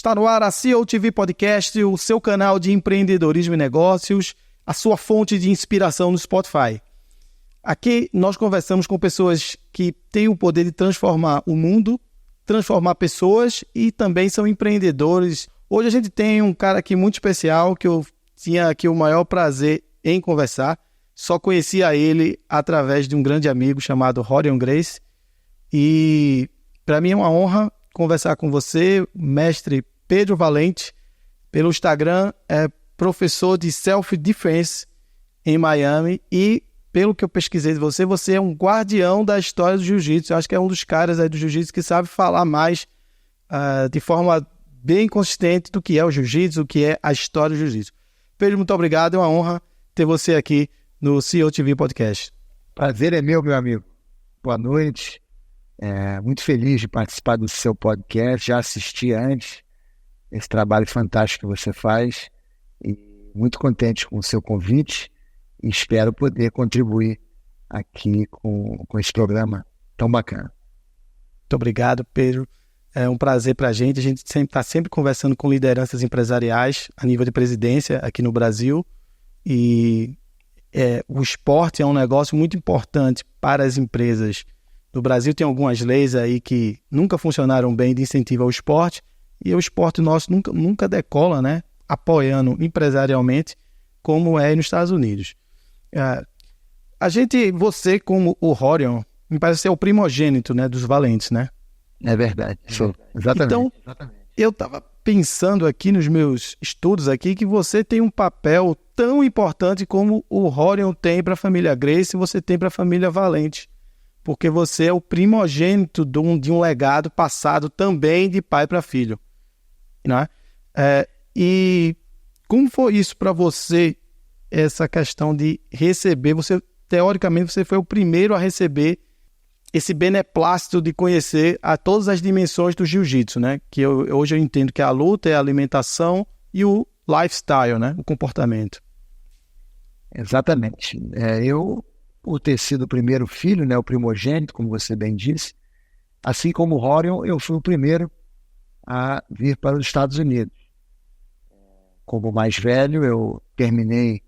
Está no ar a CEO TV Podcast, o seu canal de empreendedorismo e negócios, a sua fonte de inspiração no Spotify. Aqui nós conversamos com pessoas que têm o poder de transformar o mundo, transformar pessoas e também são empreendedores. Hoje a gente tem um cara aqui muito especial que eu tinha aqui o maior prazer em conversar. Só conhecia ele através de um grande amigo chamado Rorion Grace. E para mim é uma honra conversar com você, mestre Pedro Valente. Pelo Instagram é professor de Self-Defense em Miami e pelo que eu pesquisei de você, você é um guardião da história do jiu-jitsu. Eu acho que é um dos caras aí do jiu-jitsu que sabe falar mais de forma bem consistente do que é o jiu-jitsu, o que é a história do jiu-jitsu. Pedro, muito obrigado. É uma honra ter você aqui no CEO TV Podcast. Prazer é meu amigo. Boa noite. Muito feliz de participar do seu podcast. Já assisti antes esse trabalho fantástico que você faz e muito contente com o seu convite e espero poder contribuir aqui com esse programa tão bacana. Muito obrigado, Pedro. É um prazer para a gente está sempre conversando com lideranças empresariais a nível de presidência aqui no Brasil e o esporte é um negócio muito importante para as empresas. No Brasil tem algumas leis aí que nunca funcionaram bem de incentivo ao esporte e o esporte nosso nunca decola, né? Apoiando empresarialmente como é nos Estados Unidos. Você como o Rorion, me parece ser o primogênito, né, dos valentes, né? É verdade, sou. Exatamente. Então, eu estava pensando aqui nos meus estudos aqui que você tem um papel tão importante como o Rorion tem para a família Grace e você tem para a família Valente, porque você é o primogênito de um legado passado também de pai para filho, né? E como foi isso para você, essa questão de receber? Teoricamente, você foi o primeiro a receber esse beneplácito de conhecer a todas as dimensões do jiu-jitsu, né? Que hoje eu entendo que a luta é a alimentação e o lifestyle, né? O comportamento. Exatamente. Eu, por ter sido o primeiro filho, né? O primogênito, como você bem disse, assim como o Rorion, eu fui o primeiro a vir para os Estados Unidos. Como mais velho, eu terminei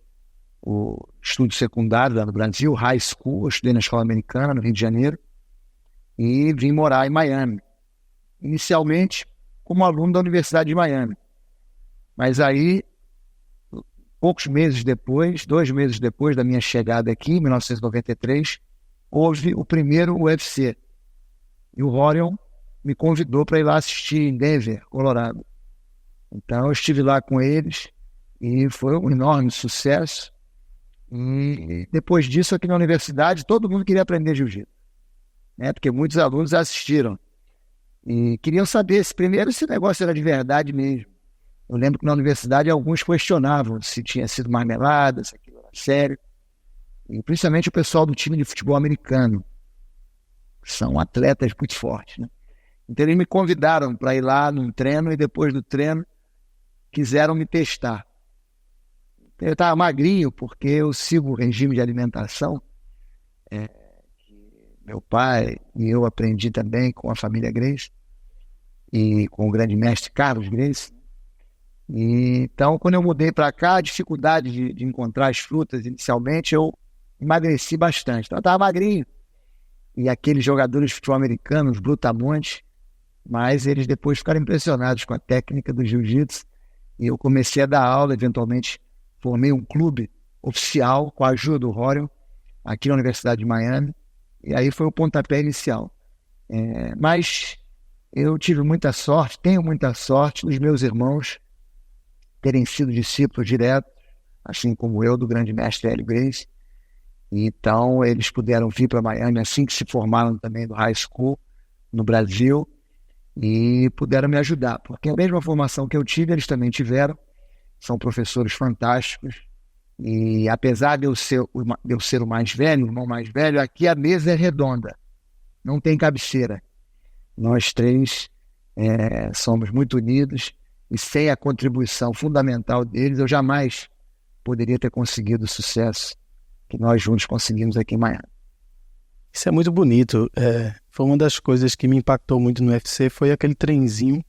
o estudo secundário lá no Brasil, high school, eu estudei na escola americana, no Rio de Janeiro, e vim morar em Miami. Inicialmente, como aluno da Universidade de Miami. Mas aí, poucos meses depois, 2 meses depois da minha chegada aqui, em 1993, houve o primeiro UFC. E o Rorion me convidou para ir lá assistir em Denver, Colorado. Então, eu estive lá com eles e foi um enorme sucesso. E depois disso, aqui na universidade, todo mundo queria aprender jiu-jitsu, né? Porque muitos alunos assistiram e queriam saber se primeiro esse negócio era de verdade mesmo. Eu lembro que na universidade alguns questionavam se tinha sido marmelada, se aquilo era sério. E principalmente o pessoal do time de futebol americano, que são atletas muito fortes, né? Então eles me convidaram para ir lá num treino e depois do treino quiseram me testar. Eu estava magrinho porque eu sigo o regime de alimentação que meu pai e eu aprendi também com a família Grace e com o grande mestre Carlos Grace. E, então, quando eu mudei para cá, a dificuldade de encontrar as frutas inicialmente, eu emagreci bastante. Então, eu estava magrinho. E aqueles jogadores de futebol americano, os brutamontes, mas eles depois ficaram impressionados com a técnica do jiu-jitsu e eu comecei a dar aula, eventualmente formei um clube oficial com a ajuda do Rorion aqui na Universidade de Miami e aí foi o pontapé inicial. Mas eu tive muita sorte, tenho muita sorte dos meus irmãos terem sido discípulos diretos, assim como eu, do grande mestre Hélio Grace. Então eles puderam vir para Miami assim que se formaram também do high school no Brasil e puderam me ajudar, porque a mesma formação que eu tive, eles também tiveram. São professores fantásticos e apesar de eu ser o mais velho, o irmão mais velho, aqui a mesa é redonda, não tem cabeceira. Nós três somos muito unidos e sem a contribuição fundamental deles, eu jamais poderia ter conseguido o sucesso que nós juntos conseguimos aqui em Miami. Isso é muito bonito. Foi uma das coisas que me impactou muito no UFC, foi aquele trenzinho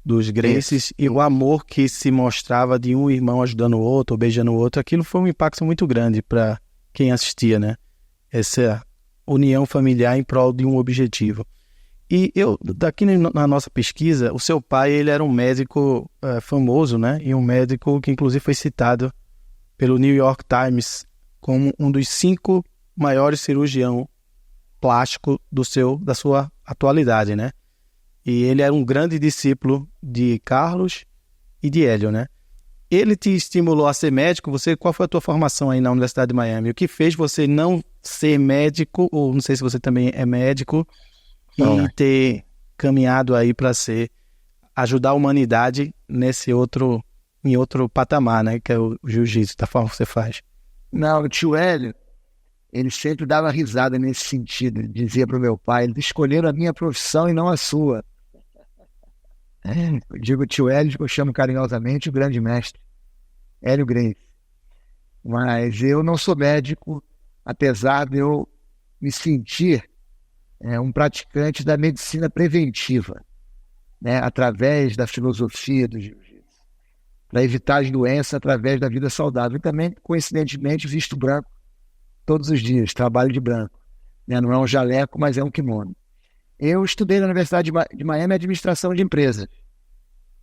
dos Gracies e o amor que se mostrava de um irmão ajudando o outro, ou beijando o outro, aquilo foi um impacto muito grande para quem assistia, né? Essa união familiar em prol de um objetivo. E daqui na nossa pesquisa, o seu pai, ele era um médico famoso, né? E um médico que inclusive foi citado pelo New York Times como um dos 5 maiores cirurgiões plásticos da sua atualidade, né? E ele era um grande discípulo de Carlos e de Hélio, né? Ele te estimulou a ser médico? Qual foi a tua formação aí na Universidade de Miami? O que fez você não ser médico, ou não sei se você também é médico, e ter caminhado aí para ajudar a humanidade em outro patamar, né? Que é o jiu-jitsu, da forma que você faz. Não, o tio Hélio, ele sempre dava risada nesse sentido. Dizia para o meu pai, eles escolheram a minha profissão e não a sua. Eu digo tio Hélio, que eu chamo carinhosamente o grande mestre, Hélio Gracie. Mas eu não sou médico, apesar de eu me sentir um praticante da medicina preventiva, né, através da filosofia do jiu-jitsu, para evitar as doenças através da vida saudável. E também, coincidentemente, visto branco todos os dias, trabalho de branco, né? Não é um jaleco, mas é um kimono. Eu estudei na Universidade de Miami Administração de Empresas.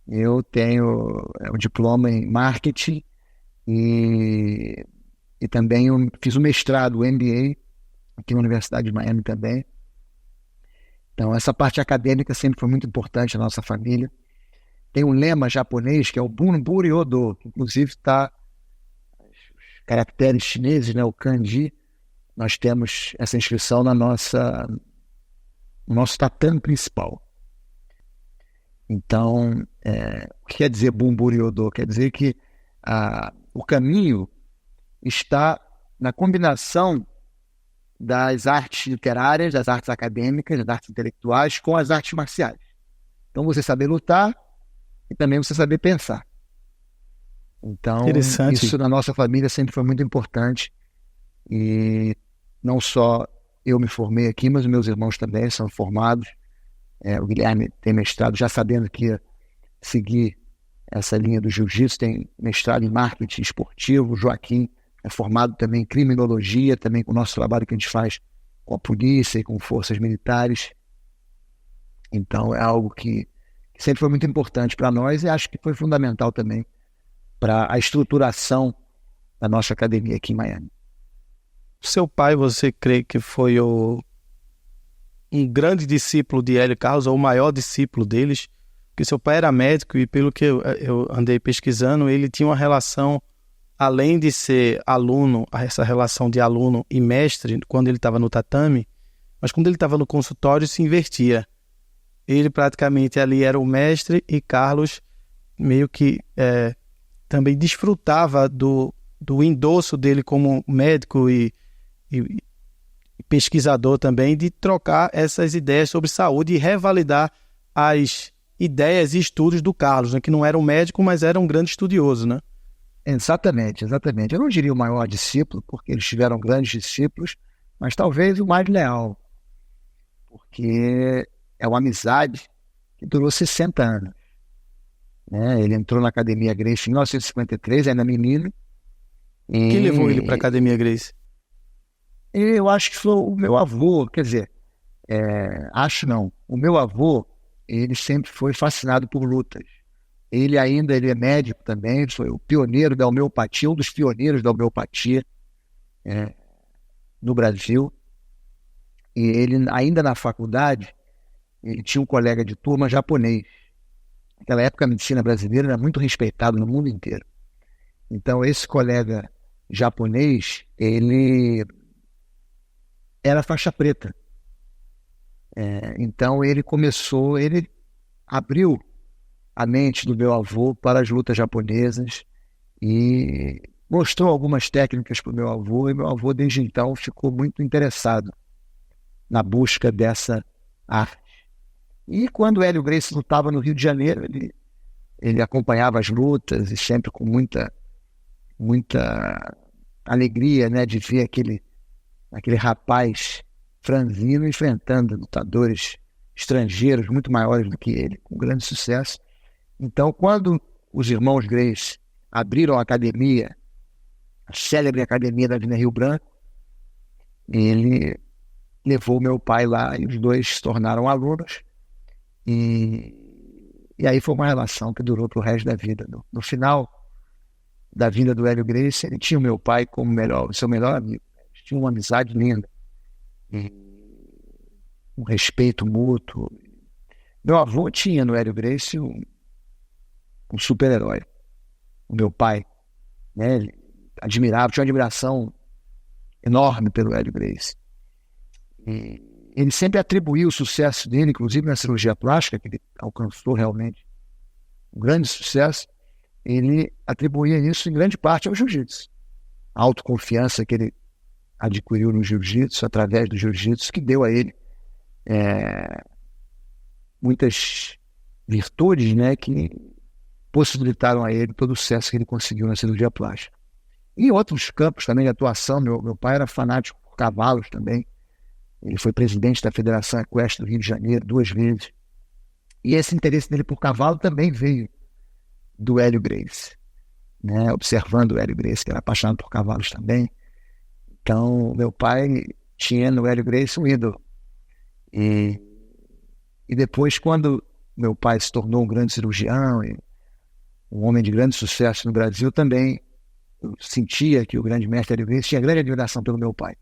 Eu tenho um diploma em marketing e também eu fiz um mestrado, o MBA, aqui na Universidade de Miami também. Então, essa parte acadêmica sempre foi muito importante na nossa família. Tem um lema japonês que é o Bunburi Odo, que inclusive está os caracteres chineses, né, o kanji. Nós temos essa inscrição no nosso tatame principal. Então, o que quer dizer Bunburi Odo? Quer dizer que o caminho está na combinação das artes literárias, das artes acadêmicas, das artes intelectuais com as artes marciais. Então, você saber lutar e também você saber pensar. Então, isso na nossa família sempre foi muito importante. E não só eu me formei aqui, mas os meus irmãos também são formados. O Guilherme tem mestrado, já sabendo que ia seguir essa linha do jiu-jitsu, tem mestrado em marketing esportivo. O Joaquim é formado também em criminologia, também com o nosso trabalho que a gente faz com a polícia e com forças militares. Então é algo que sempre foi muito importante para nós e acho que foi fundamental também para a estruturação da nossa academia aqui em Miami. Seu pai, você crê que foi um grande discípulo de Hélio e Carlos, ou o maior discípulo deles? Porque seu pai era médico e pelo que eu andei pesquisando, ele tinha uma relação, além de ser aluno, essa relação de aluno e mestre, quando ele estava no tatame, mas quando ele estava no consultório se invertia. Ele praticamente ali era o mestre e Carlos meio que também desfrutava do endosso dele como médico e pesquisador também, de trocar essas ideias sobre saúde e revalidar as ideias e estudos do Carlos, né, que não era um médico, mas era um grande estudioso, né? Exatamente. Eu não diria o maior discípulo, porque eles tiveram grandes discípulos, mas talvez o mais leal, porque é uma amizade que durou 60 anos. Né? Ele entrou na Academia Gracie em 1953, ainda menino. Quem levou ele para a Academia Gracie? Eu acho que foi o meu avô, quer dizer, o meu avô, ele sempre foi fascinado por lutas. Ele é médico também, foi o pioneiro da homeopatia, um dos pioneiros da homeopatia no Brasil. E ele, ainda na faculdade, ele tinha um colega de turma japonês. Naquela época, a medicina brasileira era muito respeitada no mundo inteiro. Então, esse colega japonês, ele era faixa preta. Então, ele abriu a mente do meu avô para as lutas japonesas e mostrou algumas técnicas para o meu avô, e meu avô, desde então, ficou muito interessado na busca dessa arte. E quando o Hélio Gracie lutava no Rio de Janeiro, ele acompanhava as lutas e sempre com muita alegria, né, de ver aquele rapaz franzino enfrentando lutadores estrangeiros muito maiores do que ele, com grande sucesso. Então, quando os irmãos Grace abriram a academia, a célebre academia da Avenida Rio Branco, ele levou meu pai lá e os dois se tornaram alunos. E aí foi uma relação que durou para o resto da vida. No final da vida do Hélio Gracie, ele tinha o meu pai como seu melhor amigo. Eles tinham uma amizade linda, um respeito mútuo. Meu avô tinha no Hélio Gracie um super-herói, o meu pai, né? Ele admirava, tinha uma admiração enorme pelo Hélio Gracie. E ele sempre atribuiu o sucesso dele, inclusive na cirurgia plástica, que ele alcançou realmente um grande sucesso, ele atribuía isso em grande parte ao jiu-jitsu. A autoconfiança que ele adquiriu no jiu-jitsu, através do jiu-jitsu, que deu a ele muitas virtudes, né, que possibilitaram a ele todo o sucesso que ele conseguiu na cirurgia plástica. Em outros campos também de atuação, meu pai era fanático por cavalos também. Ele foi presidente da Federação Equestre do Rio de Janeiro 2 vezes. E esse interesse dele por cavalo também veio do Hélio Gracie, né? Observando o Hélio Gracie, que era apaixonado por cavalos também. Então, meu pai tinha no Hélio Gracie um ídolo. E depois, quando meu pai se tornou um grande cirurgião e um homem de grande sucesso no Brasil, também eu sentia que o grande mestre Hélio Gracie tinha grande admiração pelo meu pai.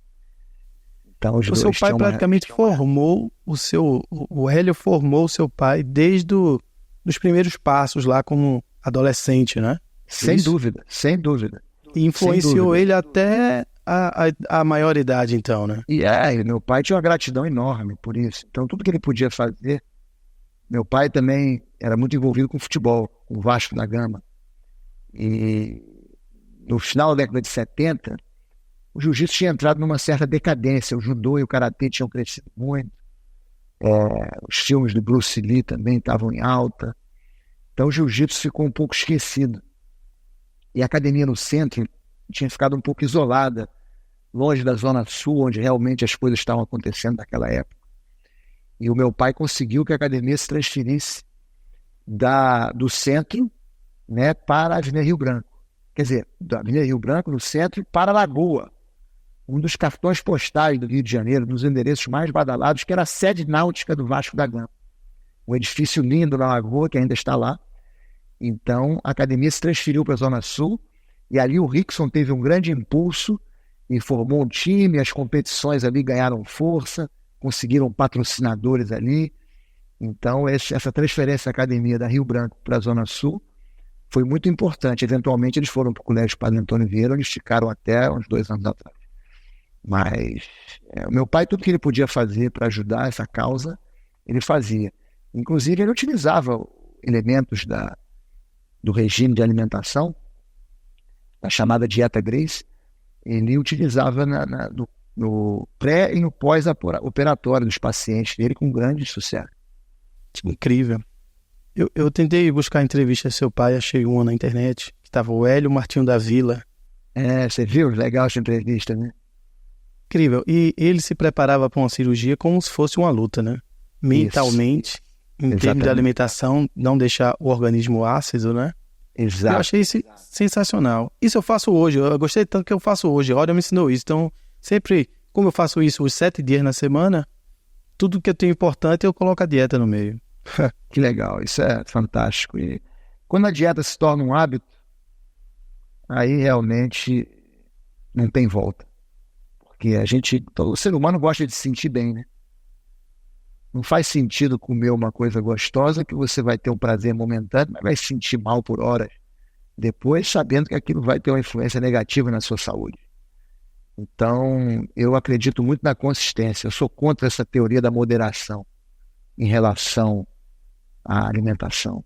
Então, o seu pai praticamente formou o Hélio formou o seu pai desde os primeiros passos lá como adolescente, né? Sem dúvida, sem dúvida. E influenciou ele até a maioridade, então, né? E meu pai tinha uma gratidão enorme por isso. Então, tudo que ele podia fazer. Meu pai também era muito envolvido com futebol, com o Vasco da Gama. E no final da década de 70, o jiu-jitsu tinha entrado numa certa decadência. O judô e o karatê tinham crescido muito. Os filmes do Bruce Lee também estavam em alta. Então o jiu-jitsu ficou um pouco esquecido. E a academia no centro tinha ficado um pouco isolada, longe da Zona Sul, onde realmente as coisas estavam acontecendo naquela época. E o meu pai conseguiu que a academia se transferisse do centro, né, para a Avenida Rio Branco. Quer dizer, da Avenida Rio Branco, no centro, para a Lagoa. Um dos cartões postais do Rio de Janeiro, dos endereços mais badalados, que era a sede náutica do Vasco da Gama. Um edifício lindo na Lagoa, que ainda está lá. Então, a academia se transferiu para a Zona Sul, e ali o Rickson teve um grande impulso e formou um time, as competições ali ganharam força, conseguiram patrocinadores ali. Então, essa transferência da academia da Rio Branco para a Zona Sul foi muito importante. Eventualmente, eles foram para o Colégio Padre Antônio Vieira, onde ficaram até uns 2 anos atrás. Mas o meu pai, tudo que ele podia fazer para ajudar essa causa, ele fazia. Inclusive, ele utilizava elementos do regime de alimentação, da chamada dieta Gracie, ele utilizava no pré e no pós-operatório dos pacientes dele com grande sucesso. Incrível. Eu tentei buscar entrevista a seu pai, achei uma na internet, que estava o Hélio Martinho da Vila. Você viu? Legal essa entrevista, né? Incrível. E ele se preparava para uma cirurgia como se fosse uma luta, né? Mentalmente, em termos de alimentação, não deixar o organismo ácido, né? Exato. Eu achei isso sensacional. Isso eu faço hoje, eu gostei tanto que eu faço hoje. A Hora me ensinou isso. Então, sempre, como eu faço isso os 7 dias na semana, tudo que eu tenho importante eu coloco a dieta no meio. Que legal, isso é fantástico. E quando a dieta se torna um hábito, aí realmente não tem volta. Porque o ser humano gosta de se sentir bem, né? Não faz sentido comer uma coisa gostosa que você vai ter um prazer momentâneo, mas vai se sentir mal por horas depois, sabendo que aquilo vai ter uma influência negativa na sua saúde. Então, eu acredito muito na consistência. Eu sou contra essa teoria da moderação em relação à alimentação.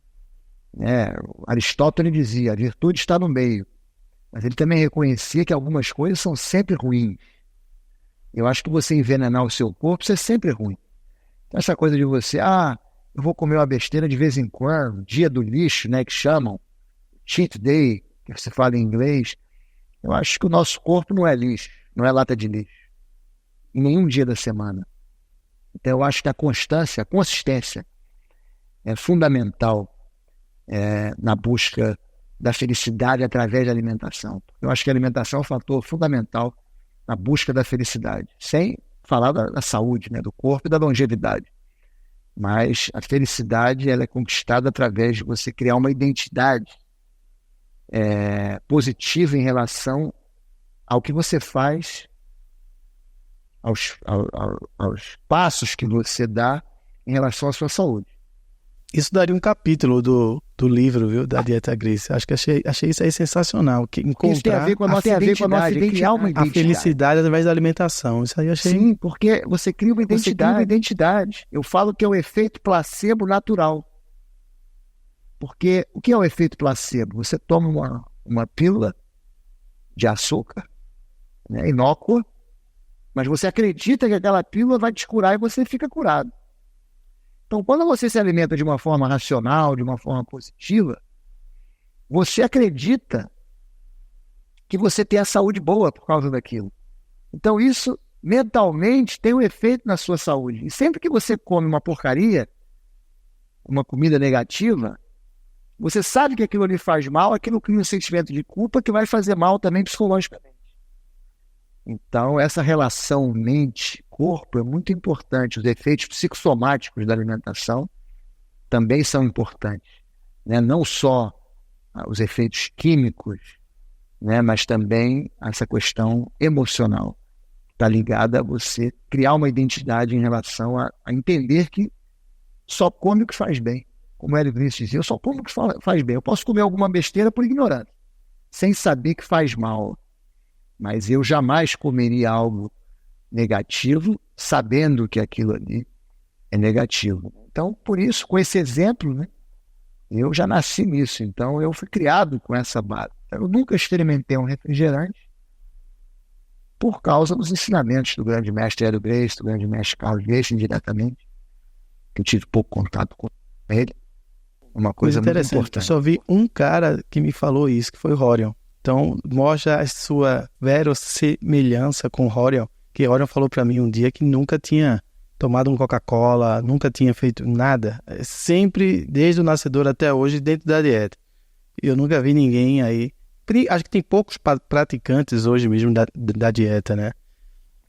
Aristóteles dizia, a virtude está no meio, mas ele também reconhecia que algumas coisas são sempre ruins. Eu acho que você envenenar o seu corpo, isso é sempre ruim. Então, essa coisa de você, eu vou comer uma besteira de vez em quando, dia do lixo, né, que chamam, cheat day, que você fala em inglês, eu acho que o nosso corpo não é lixo, não é lata de lixo, em nenhum dia da semana. Então, eu acho que a consistência é fundamental na busca da felicidade através da alimentação. Eu acho que a alimentação é um fator fundamental na busca da felicidade, sem falar da saúde, né, do corpo e da longevidade. Mas a felicidade ela é conquistada através de você criar uma identidade positiva em relação ao que você faz, aos passos que você dá em relação à sua saúde. Isso daria um capítulo do livro, viu, da Dieta Gracie. Acho que achei isso aí sensacional. Que encontrar isso tem a ver com a nossa identidade, criar uma identidade. A felicidade através da alimentação. Isso aí eu achei... Sim, porque você cria uma identidade. Eu falo que é o efeito placebo natural. Porque o que é o efeito placebo? Você toma uma pílula de açúcar, né, inócua, mas você acredita que aquela pílula vai te curar e você fica curado. Então, quando você se alimenta de uma forma racional, de uma forma positiva, você acredita que você tem a saúde boa por causa daquilo. Então, isso mentalmente tem um efeito na sua saúde. E sempre que você come uma porcaria, uma comida negativa, você sabe que aquilo lhe faz mal, aquilo cria um sentimento de culpa que vai fazer mal também psicologicamente. Então, essa relação mente-corpo é muito importante. Os efeitos psicossomáticos da alimentação também são importantes, né? Não só os efeitos químicos, né? Mas também essa questão emocional. Está ligada a você criar uma identidade em relação a entender que só come o que faz bem. Como o Hélio Gracie dizia, eu só como o que faz bem. Eu posso comer alguma besteira por ignorância, sem saber que faz mal. Mas eu jamais comeria algo negativo, sabendo que aquilo ali é negativo. Então, por isso, com esse exemplo, né, eu já nasci nisso. Então, eu fui criado com essa base. Eu nunca experimentei um refrigerante por causa dos ensinamentos do grande mestre Hélio Gracie, do grande mestre Carlos Gracie, indiretamente, que eu tive pouco contato com ele. Uma coisa muito importante. Eu só vi um cara que me falou isso, que foi o Horion. Então, mostra a sua verossemelhança com o Horion, que Horion falou para mim um dia que nunca tinha tomado um Coca-Cola, nunca tinha feito nada, sempre, desde o nascedor até hoje, dentro da dieta. E eu nunca vi ninguém aí, acho que tem poucos praticantes hoje mesmo da dieta, né?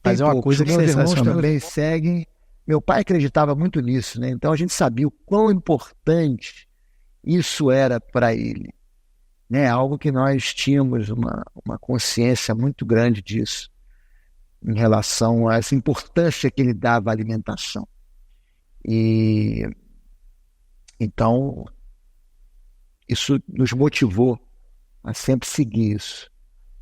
Mas é uma coisa que meus irmãos sensacional. Também seguem. Meu pai acreditava muito nisso, né? Então a gente sabia o quão importante isso era para ele. Né, algo que nós tínhamos uma consciência muito grande disso, em relação a essa importância que ele dava à alimentação. E então, isso nos motivou a sempre seguir isso.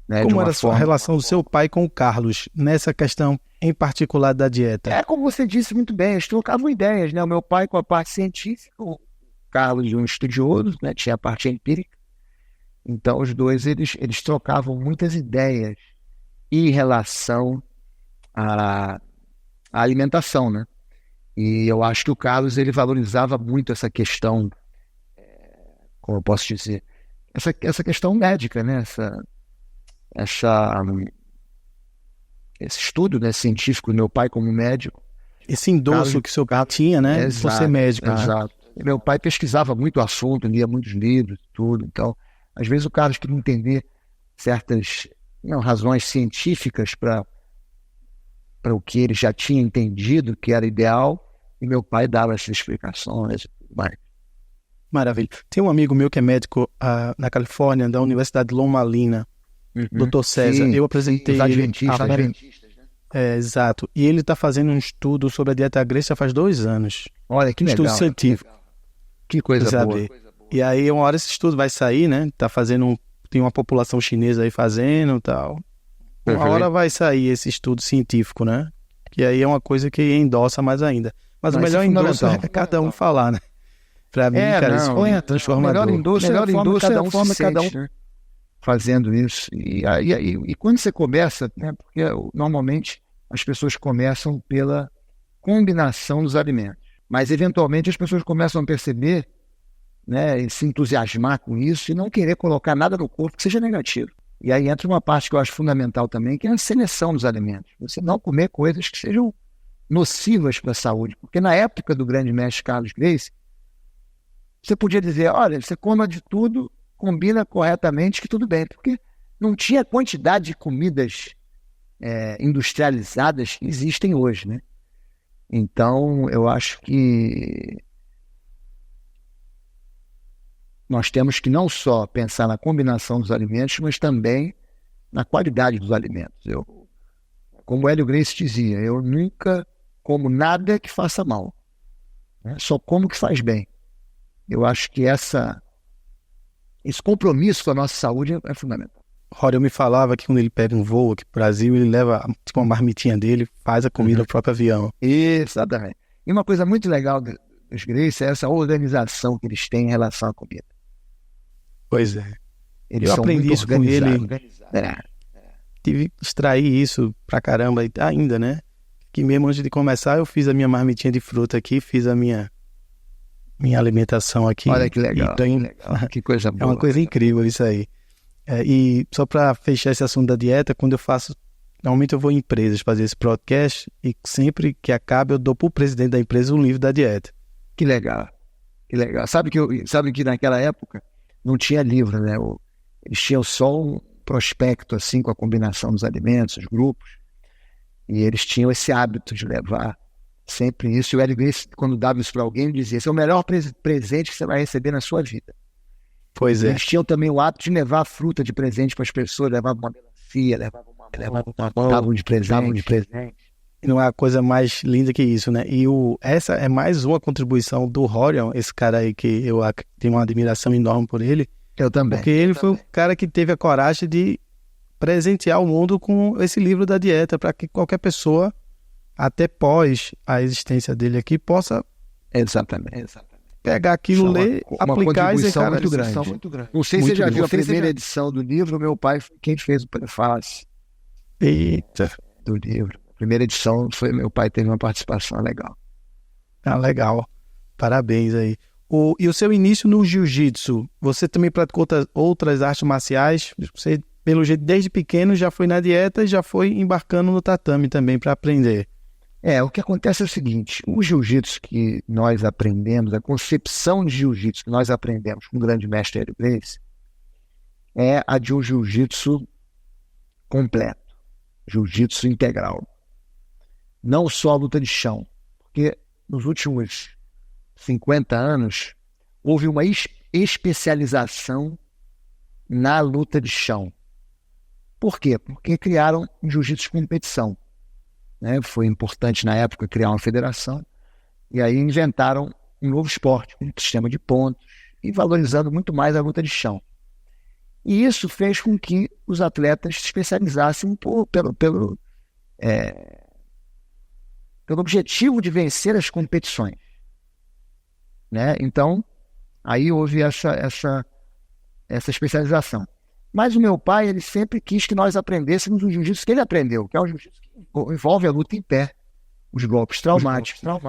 Né, como era a sua relação do seu pai com o Carlos, nessa questão em particular da dieta? Como você disse muito bem, eles trocavam ideias, né? O meu pai com a parte científica, o Carlos um estudioso, né? Tinha a parte empírica. Então, os dois, eles trocavam muitas ideias em relação à alimentação, né? E eu acho que o Carlos, ele valorizava muito essa questão, como eu posso dizer, essa questão médica, né? Esse estudo, né, científico do meu pai como médico. Esse endosso que o seu pai tinha, né? Por ser médico. Exato. Né? Meu pai pesquisava muito o assunto, lia muitos livros, tudo, então... Às vezes o Carlos queria entender certas razões científicas para o que ele já tinha entendido que era ideal, e meu pai dava essas explicações. Maravilha. Tem um amigo meu que é médico na Califórnia, da Universidade de Loma Linda, Dr. César. Eu apresentei ele. Adventistas, né? Exato. E ele está fazendo um estudo sobre a dieta Gracie já faz 2 anos. Olha, que legal. Estudo científico. Que coisa boa. E aí, uma hora esse estudo vai sair, né? Tá fazendo tem uma população chinesa aí fazendo e tal. Uma hora vai sair esse estudo científico, né? Que aí é uma coisa que endossa mais ainda. Mas o melhor endosso é cada um falar, né? Pra mim, cara, isso é transformador. O melhor endosso é a forma que cada um né? Fazendo isso. E quando você começa, né? Porque normalmente as pessoas começam pela combinação dos alimentos. Mas, eventualmente, as pessoas começam a perceber, né, e se entusiasmar com isso e não querer colocar nada no corpo que seja negativo. E aí entra uma parte que eu acho fundamental também, que é a seleção dos alimentos. Você não comer coisas que sejam nocivas para a saúde. Porque na época do grande mestre Carlos Gracie, você podia dizer, olha, você coma de tudo, combina corretamente que tudo bem, porque não tinha a quantidade de comidas industrializadas que existem hoje, né? Então, eu acho que nós temos que não só pensar na combinação dos alimentos, mas também na qualidade dos alimentos. Como o Hélio Gracie dizia, eu nunca como nada que faça mal, né? Só como que faz bem. Eu acho que esse compromisso com a nossa saúde é fundamental. Rório me falava que quando ele pega um voo aqui pro Brasil, ele leva tipo, uma marmitinha dele, faz a comida no próprio avião. Exatamente. E uma coisa muito legal dos Gracie é essa organização que eles têm em relação à comida. Pois é. Eles eu são aprendi muito isso com ele. organizados. Tive que extrair isso pra caramba ainda, né? Que mesmo antes de começar, eu fiz a minha marmitinha de fruta aqui, fiz a minha alimentação aqui. Olha que legal, que coisa boa. É uma coisa incrível isso aí. E só para fechar esse assunto da dieta, quando eu faço, normalmente eu vou em empresas fazer esse podcast e sempre que acaba eu dou pro presidente da empresa um livro da dieta. Que legal, que legal. Sabe que naquela época não tinha livro, né? Eles tinham só um prospecto assim com a combinação dos alimentos, os grupos, e eles tinham esse hábito de levar sempre isso. E o Hélio Gracie, quando dava isso para alguém, ele dizia: esse é o melhor presente que você vai receber na sua vida. Pois é. Eles tinham também o hábito de levar fruta de presente para as pessoas, levavam uma melancia, levavam davam de presente. E não é a coisa mais linda que isso, né? E essa é mais uma contribuição do Horion, esse cara aí que eu tenho uma admiração enorme por ele. Eu também. Porque ele foi o cara que teve a coragem de presentear o mundo com esse livro da dieta, para que qualquer pessoa, até pós a existência dele aqui, possa pegar aquilo, ler, aplicar e dizer, cara, muito grande. Não sei se você já viu a primeira edição do livro, meu pai foi quem fez o prefácio. Eita. Do livro. A primeira edição foi meu pai, teve uma participação legal. Ah, legal. Parabéns aí. E o seu início no jiu-jitsu, você também praticou outras artes marciais? Você, pelo jeito, desde pequeno já foi na dieta e já foi embarcando no tatame também para aprender. O que acontece é o seguinte, o jiu-jitsu que nós aprendemos, a concepção de jiu-jitsu que nós aprendemos com o grande mestre Hélio Gracie, é a de um jiu-jitsu completo, jiu-jitsu integral. Não só a luta de chão, porque nos últimos 50 anos houve uma especialização na luta de chão. Por quê? Porque criaram um jiu-jitsu de competição. Foi importante na época criar uma federação, e aí inventaram um novo esporte, um sistema de pontos, e valorizando muito mais a luta de chão. E isso fez com que os atletas se especializassem pelo objetivo de vencer as competições. Então, aí houve essa especialização. Mas o meu pai, ele sempre quis que nós aprendêssemos o jiu-jitsu que ele aprendeu, que é o jiu-jitsu que envolve a luta em pé, os golpes traumáticos, a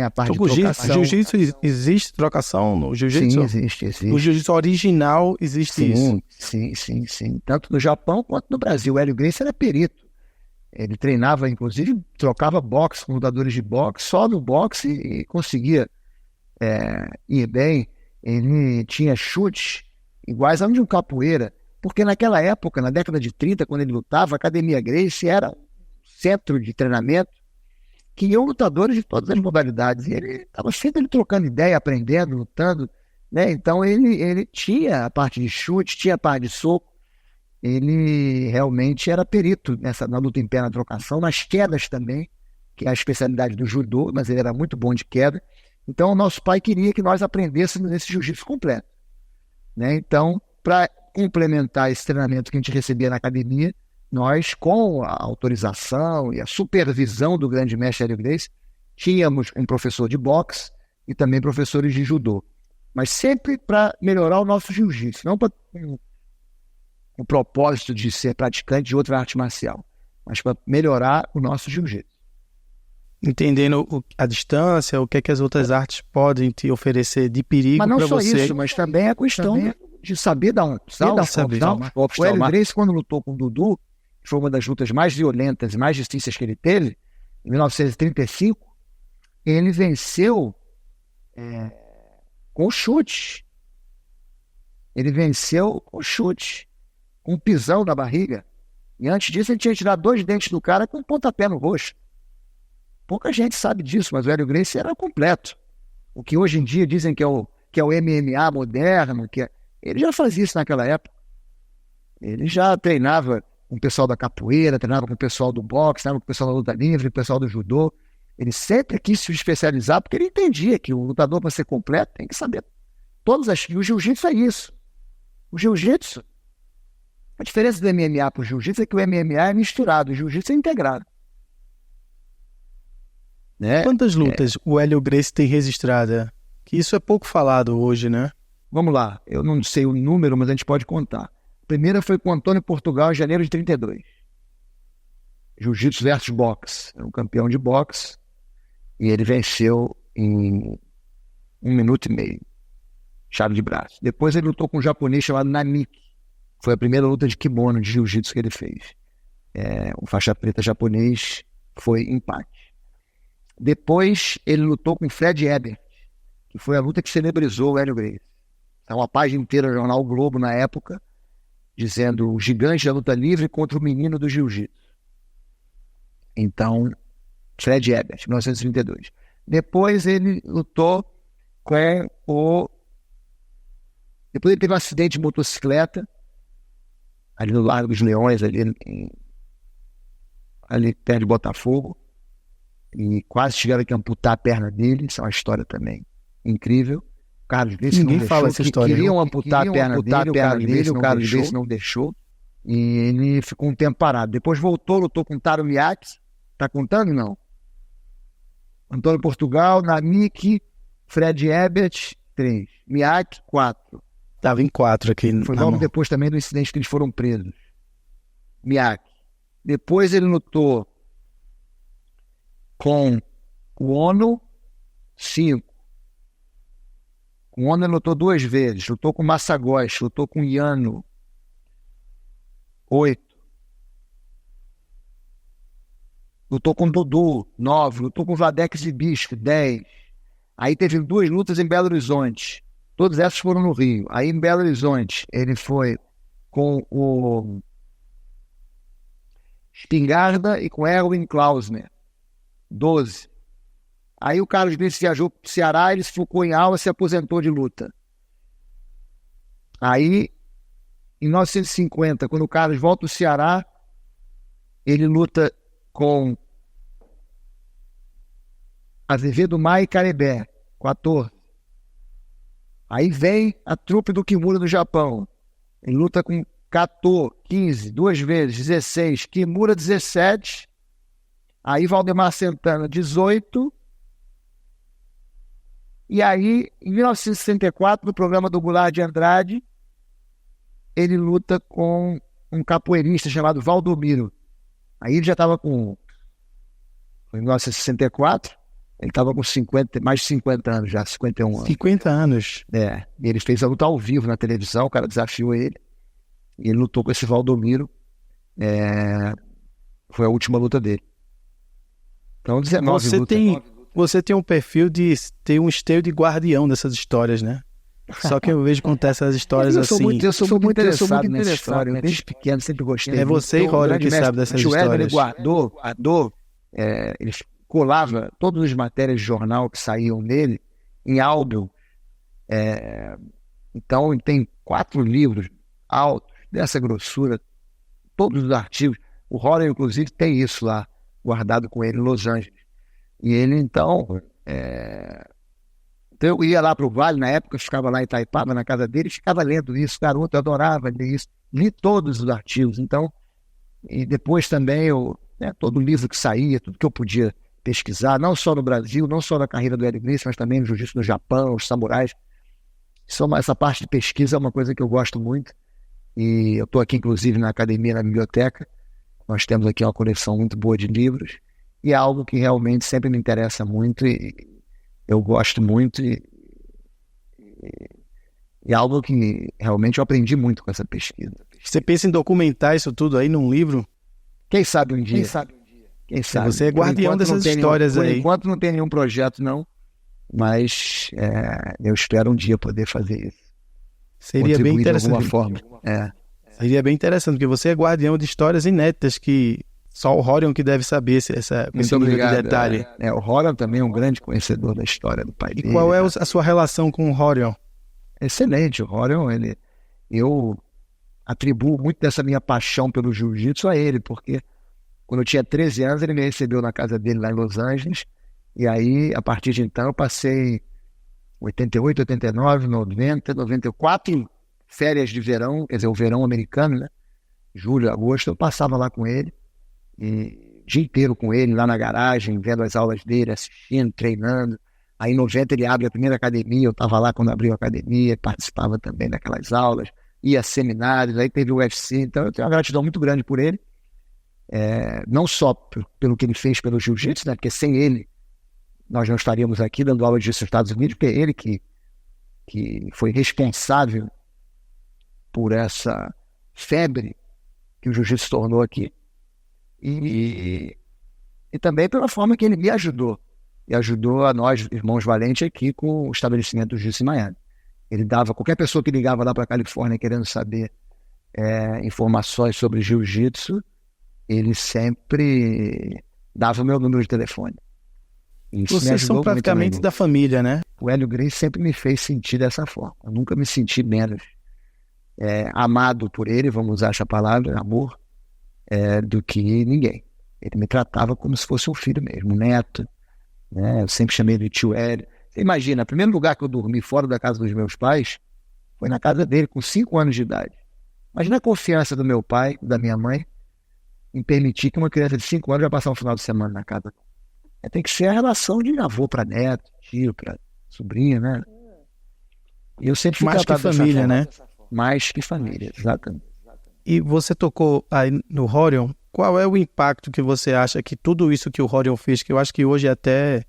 parte de trocação. Jiu-jitsu, existe trocação no jiu-jitsu? Sim, existe. No jiu-jitsu original existe isso? Sim. Tanto no Japão quanto no Brasil. O Hélio Gracie era perito. Ele treinava, inclusive, trocava boxe com lutadores de boxe, só no boxe, e conseguia ir bem. Ele tinha chutes iguais a um de um capoeira, porque naquela época, na década de 30, quando ele lutava, a Academia Gracie era um centro de treinamento que iam lutadores de todas as modalidades, e ele estava sempre trocando ideia, aprendendo, lutando, né? Então ele tinha a parte de chute, tinha a parte de soco, ele realmente era perito na luta em pé, na trocação, nas quedas também, que é a especialidade do judô, mas ele era muito bom de queda. Então o nosso pai queria que nós aprendêssemos esse jiu-jitsu completo, né? Então, para complementar esse treinamento que a gente recebia na academia, nós, com a autorização e a supervisão do grande mestre Hélio Gracie, tínhamos um professor de boxe e também professores de judô, mas sempre para melhorar o nosso jiu-jitsu, não para o propósito de ser praticante de outra arte marcial, mas para melhorar o nosso jiu-jitsu. Entendendo a distância, o que é que as outras artes podem te oferecer de perigo para você. Mas não só isso, mas também a questão de saber dar um golpe. O Hélio Gracie, quando lutou com o Dudu, que foi uma das lutas mais violentas e mais difíceis que ele teve, em 1935, ele venceu com chute. Ele venceu com chute, com um pisão na barriga. E antes disso, ele tinha tirado 2 dentes do cara com um pontapé no rosto. Pouca gente sabe disso, mas o Hélio Gracie era completo. O que hoje em dia dizem que é o MMA moderno, ele já fazia isso naquela época. Ele já treinava com o pessoal da capoeira, treinava com o pessoal do boxe, treinava com o pessoal da luta livre, o pessoal do judô. Ele sempre quis se especializar porque ele entendia que o lutador, para ser completo, tem que saber todas as... E o jiu-jitsu é isso. O jiu-jitsu, a diferença do MMA para o jiu-jitsu é que o MMA é misturado, o jiu-jitsu é integrado. Né? Quantas lutas o Hélio Gracie tem registrada? Que isso é pouco falado hoje, né? Vamos lá, eu não sei o número, mas a gente pode contar. A primeira foi com o Antônio Portugal, em janeiro de 32. Jiu-jitsu versus boxe. Era um campeão de boxe. E ele venceu em 1 minuto e meio. Chave de braço. Depois ele lutou com um japonês chamado Namiki. Foi a primeira luta de kimono de jiu-jitsu que ele fez. O faixa preta japonês foi empate. Depois ele lutou com Fred Ebert, que foi a luta que celebrizou o Hélio Gracie. Então, uma página inteira do jornal o Globo na época, dizendo o gigante da luta livre contra o menino do jiu-jitsu. Então, Fred Ebert, 1932. Depois ele lutou com Depois ele teve um acidente de motocicleta, ali no Largo dos Leões, ali perto de Botafogo, e quase tiveram que amputar a perna dele. Isso é uma história também incrível. O Carlos Gracie não deixou. Fala essa história. Queriam amputar a perna dele, o Carlos Gracie não deixou, e ele ficou um tempo parado. Depois voltou, lutou com Taro Miyake. Tá contando? Não. Antônio Portugal, Namiki, Fred Ebert, 3. Miyake, 4. Tava em 4 aqui. Foi logo depois também do incidente que eles foram presos. Miyake. Depois ele lutou com o Ono, 5. Com o Ono ele lutou 2 vezes. Lutou com o Massagoshi, lutou com o Yano, 8. Lutou com o Dudu, 9. Lutou com o Vladek Zibisco, 10. Aí teve 2 lutas em Belo Horizonte. Todas essas foram no Rio. Aí em Belo Horizonte ele foi com o Espingarda e com Erwin Klausner, 12. Aí o Carlos Gracie viajou para o Ceará, ele ficou em aula e se aposentou de luta. Aí, em 1950, quando o Carlos volta ao Ceará, ele luta com Azevedo Maia e Carebé, 14. Aí vem a trupe do Kimura do Japão. Ele luta com Kato, 15, 2 vezes, 16. Kimura, 17. Aí Valdemar Santana, 18. E aí, em 1964, no programa do Goulart de Andrade, ele luta com um capoeirista chamado Valdomiro. Aí ele já estava com... Foi em 1964, ele estava com mais de 50 anos já, 51 anos. 50 anos. E ele fez a luta ao vivo na televisão, o cara desafiou ele. E ele lutou com esse Valdomiro. Foi a última luta dele. Então, 19 lutas. Você tem um perfil de ter um esteio de guardião dessas histórias, né? Só que eu vejo contar essas histórias assim. Eu sou muito interessado nessa história. Eu, desde pequeno, sempre gostei. É você e Rory que sabe dessas histórias. Ele guardou, ele colava todas as matérias de jornal que saíam dele em áudio. Então, ele tem 4 livros altos, dessa grossura, todos os artigos. O Rory, inclusive, tem isso lá, guardado com ele em Los Angeles. E ele, então, eu ia lá para o Vale, na época, eu ficava lá em Itaipava, na casa dele, e ficava lendo isso, garoto, eu adorava ler isso, li todos os artigos, então, e depois também, todo livro que saía, tudo que eu podia pesquisar, não só no Brasil, não só na carreira do Hélio Gracie, mas também no jiu-jitsu no Japão, os samurais. Essa parte de pesquisa é uma coisa que eu gosto muito, e eu estou aqui, inclusive, na academia, na biblioteca, nós temos aqui uma coleção muito boa de livros, e é algo que realmente sempre me interessa muito, e eu gosto muito, e algo que realmente eu aprendi muito com essa pesquisa. Você pensa em documentar isso tudo aí num livro? Quem sabe um dia. Quem sabe? Você é guardião dessas histórias aí. Por enquanto não tem nenhum projeto, não. mas eu espero um dia poder fazer isso. Seria bem interessante. De alguma forma. Seria bem interessante, porque você é guardião de histórias inéditas que só o Horion que deve saber esse nível de detalhe. O Horion também é um grande conhecedor da história do pai dele. E qual é a sua relação com o Horion? Excelente. O Horion, eu atribuo muito dessa minha paixão pelo jiu-jitsu a ele, porque quando eu tinha 13 anos, ele me recebeu na casa dele lá em Los Angeles, e aí, a partir de então, eu passei 88, 89, 90, 94 férias de verão, quer dizer, o verão americano, né? Julho, agosto, eu passava lá com ele, e o dia inteiro com ele, lá na garagem, vendo as aulas dele, assistindo, treinando. Aí em 90 ele abre a primeira academia, eu estava lá quando abriu a academia, participava também daquelas aulas, ia a seminários, aí teve o UFC, então eu tenho uma gratidão muito grande por ele, não só pelo que ele fez pelo jiu-jitsu, né? Porque sem ele nós não estaríamos aqui dando aula de jiu-jitsu nos Estados Unidos, porque é ele que foi responsável por essa febre que o jiu-jitsu se tornou aqui. E também pela forma que ele me ajudou. E ajudou a nós, irmãos Valente, aqui com o estabelecimento do jiu-jitsu em Miami. Ele dava, qualquer pessoa que ligava lá para a Califórnia querendo saber informações sobre jiu-jitsu, ele sempre dava o meu número de telefone. Vocês são praticamente da família, né? O Hélio Gracie sempre me fez sentir dessa forma. Eu nunca me senti menos amado por ele, vamos usar essa palavra, amor, do que ninguém. Ele me tratava como se fosse um filho mesmo, um neto, né? Eu sempre chamei ele de tio Hélio. Você imagina, o primeiro lugar que eu dormi fora da casa dos meus pais foi na casa dele, com 5 anos de idade. Imagina a confiança do meu pai, da minha mãe, em permitir que uma criança de 5 anos vai passar um final de semana na casa. Tem que ser a relação de avô para neto, tio para sobrinho, né? E eu sempre fui mais que família, né? Mais que família, exatamente. E você tocou aí no Horion. Qual é o impacto que você acha que tudo isso que o Horion fez, que eu acho que hoje até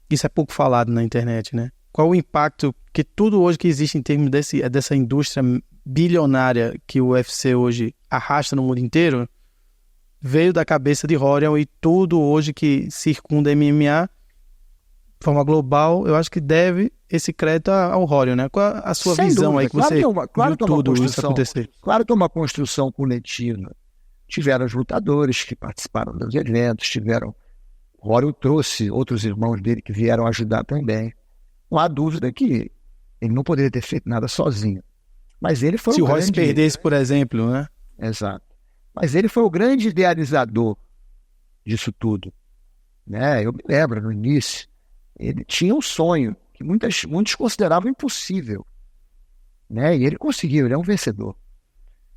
isso é pouco falado na internet, né? Qual o impacto que tudo hoje que existe em termos dessa indústria bilionária que o UFC hoje arrasta no mundo inteiro veio da cabeça de Horion, e tudo hoje que circunda MMA de forma global, eu acho que deve esse crédito ao Horion, né? Qual a sua visão aí que você viu tudo isso acontecer? Claro que é uma construção coletiva. Tiveram os lutadores que participaram dos eventos, o Horion trouxe outros irmãos dele que vieram ajudar também. Não há dúvida que ele não poderia ter feito nada sozinho. Mas ele foi se o Royce perdesse, por exemplo, né? Exato. Mas ele foi o grande idealizador disso tudo, né? Eu me lembro, no início, ele tinha um sonho que muitos consideravam impossível, né? E ele conseguiu, ele é um vencedor.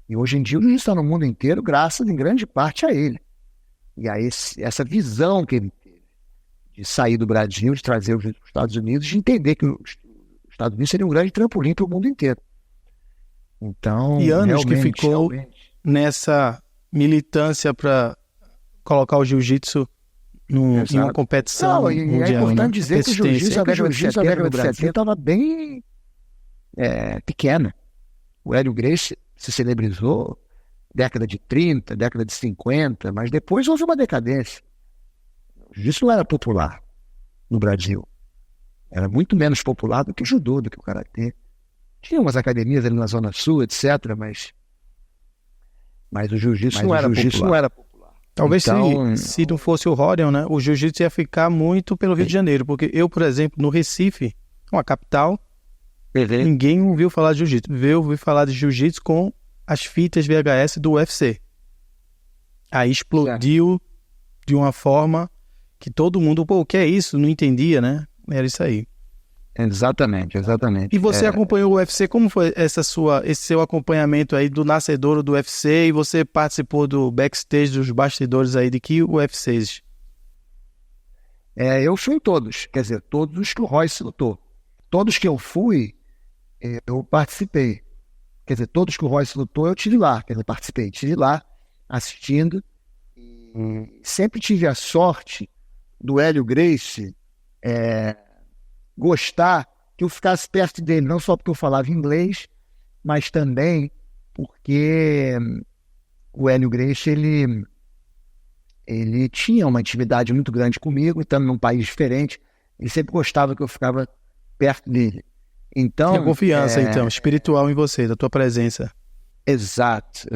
E hoje em dia o jiu-jitsu está no mundo inteiro graças, em grande parte, a ele. E a essa visão que ele teve de sair do Brasil, de trazer os Estados Unidos, de entender que os Estados Unidos seria um grande trampolim para o mundo inteiro. Então, e anos que ficou nessa militância para colocar o jiu-jitsu em uma competição mundial. É importante dizer que o jiu-jitsu da década de 70 no Brasil estava bem pequeno. O Hélio Gracie se celebrizou década de 30, década de 50, mas depois houve uma decadência. O jiu-jitsu não era popular no Brasil. Era muito menos popular do que o judô, do que o karatê. Tinha umas academias ali na Zona Sul, etc., mas o jiu-jitsu não era popular. Talvez se não fosse o Horion, né, o jiu-jitsu ia ficar muito pelo Rio de Janeiro, porque eu, por exemplo, no Recife, uma capital, ninguém ouviu falar de jiu-jitsu. Eu ouvi falar de jiu-jitsu com as fitas VHS do UFC. Aí explodiu de uma forma que todo mundo, o que é isso? Não entendia, né? Era isso aí. Exatamente. E você acompanhou o UFC, como foi esse seu acompanhamento aí do nascedouro do UFC, e você participou do backstage, dos bastidores aí de que UFCs? Eu fui em todos, quer dizer, todos os que o Royce lutou. Todos que eu fui, eu participei. Quer dizer, todos que o Royce lutou, eu estive lá, participei, estive lá assistindo. E sempre tive a sorte do Hélio Gracie gostar que eu ficasse perto dele, não só porque eu falava inglês, mas também porque o Hélio Gracie, ele tinha uma intimidade muito grande comigo, estando num país diferente. ele sempre gostava que eu ficava perto dele. Então, tinha confiança, então, espiritual em você, da tua presença. Exato.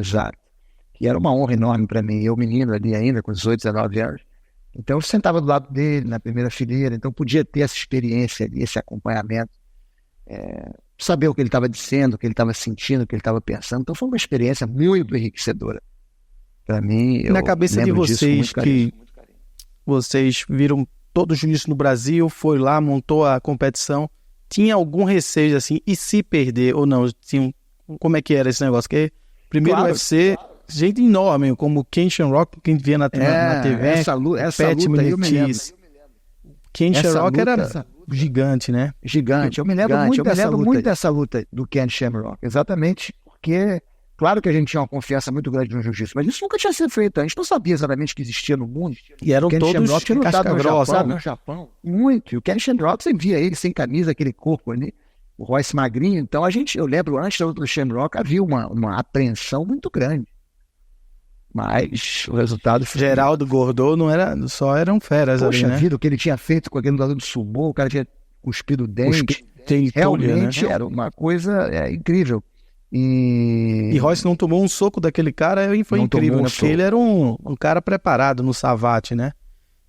E era uma honra enorme para mim. Eu, menino ali ainda, com 18, 19 anos. Então, eu sentava do lado dele, na primeira fileira. Então, podia ter essa experiência ali, esse acompanhamento. Saber o que ele estava dizendo, o que ele estava sentindo, o que ele estava pensando. Então, foi uma experiência muito enriquecedora. Para mim, eu na cabeça de vocês, que vocês viram todos isso no Brasil, foi lá, montou a competição, tinha algum receio assim, e se perder ou não? Como é que era esse negócio? Porque primeiro o UFC, gente enorme, como Ken Shamrock, quem via na TV, essa luta aí eu me lembro. Ken Shamrock era gigante, né? Gigante. Eu me lembro muito dessa luta do Ken Shamrock, exatamente porque, claro que a gente tinha uma confiança muito grande no jiu-jitsu, mas isso nunca tinha sido feito. A gente não sabia exatamente que existia no mundo. E eram todos casca grossa, no Japão. Muito. E o Ken Shamrock, você via ele sem camisa, aquele corpo ali, o Royce magrinho. Então, eu lembro, antes da luta do Shamrock, havia uma apreensão muito grande. Mas o resultado foi... Geraldo Gordô só eram feras ali, né? Poxa vida, o que ele tinha feito com aquele lutador do sumô, o cara tinha cuspido o dente. Realmente era uma coisa incrível. E Royce não tomou um soco daquele cara, foi incrível, né? Porque ele era um cara preparado no savate, né?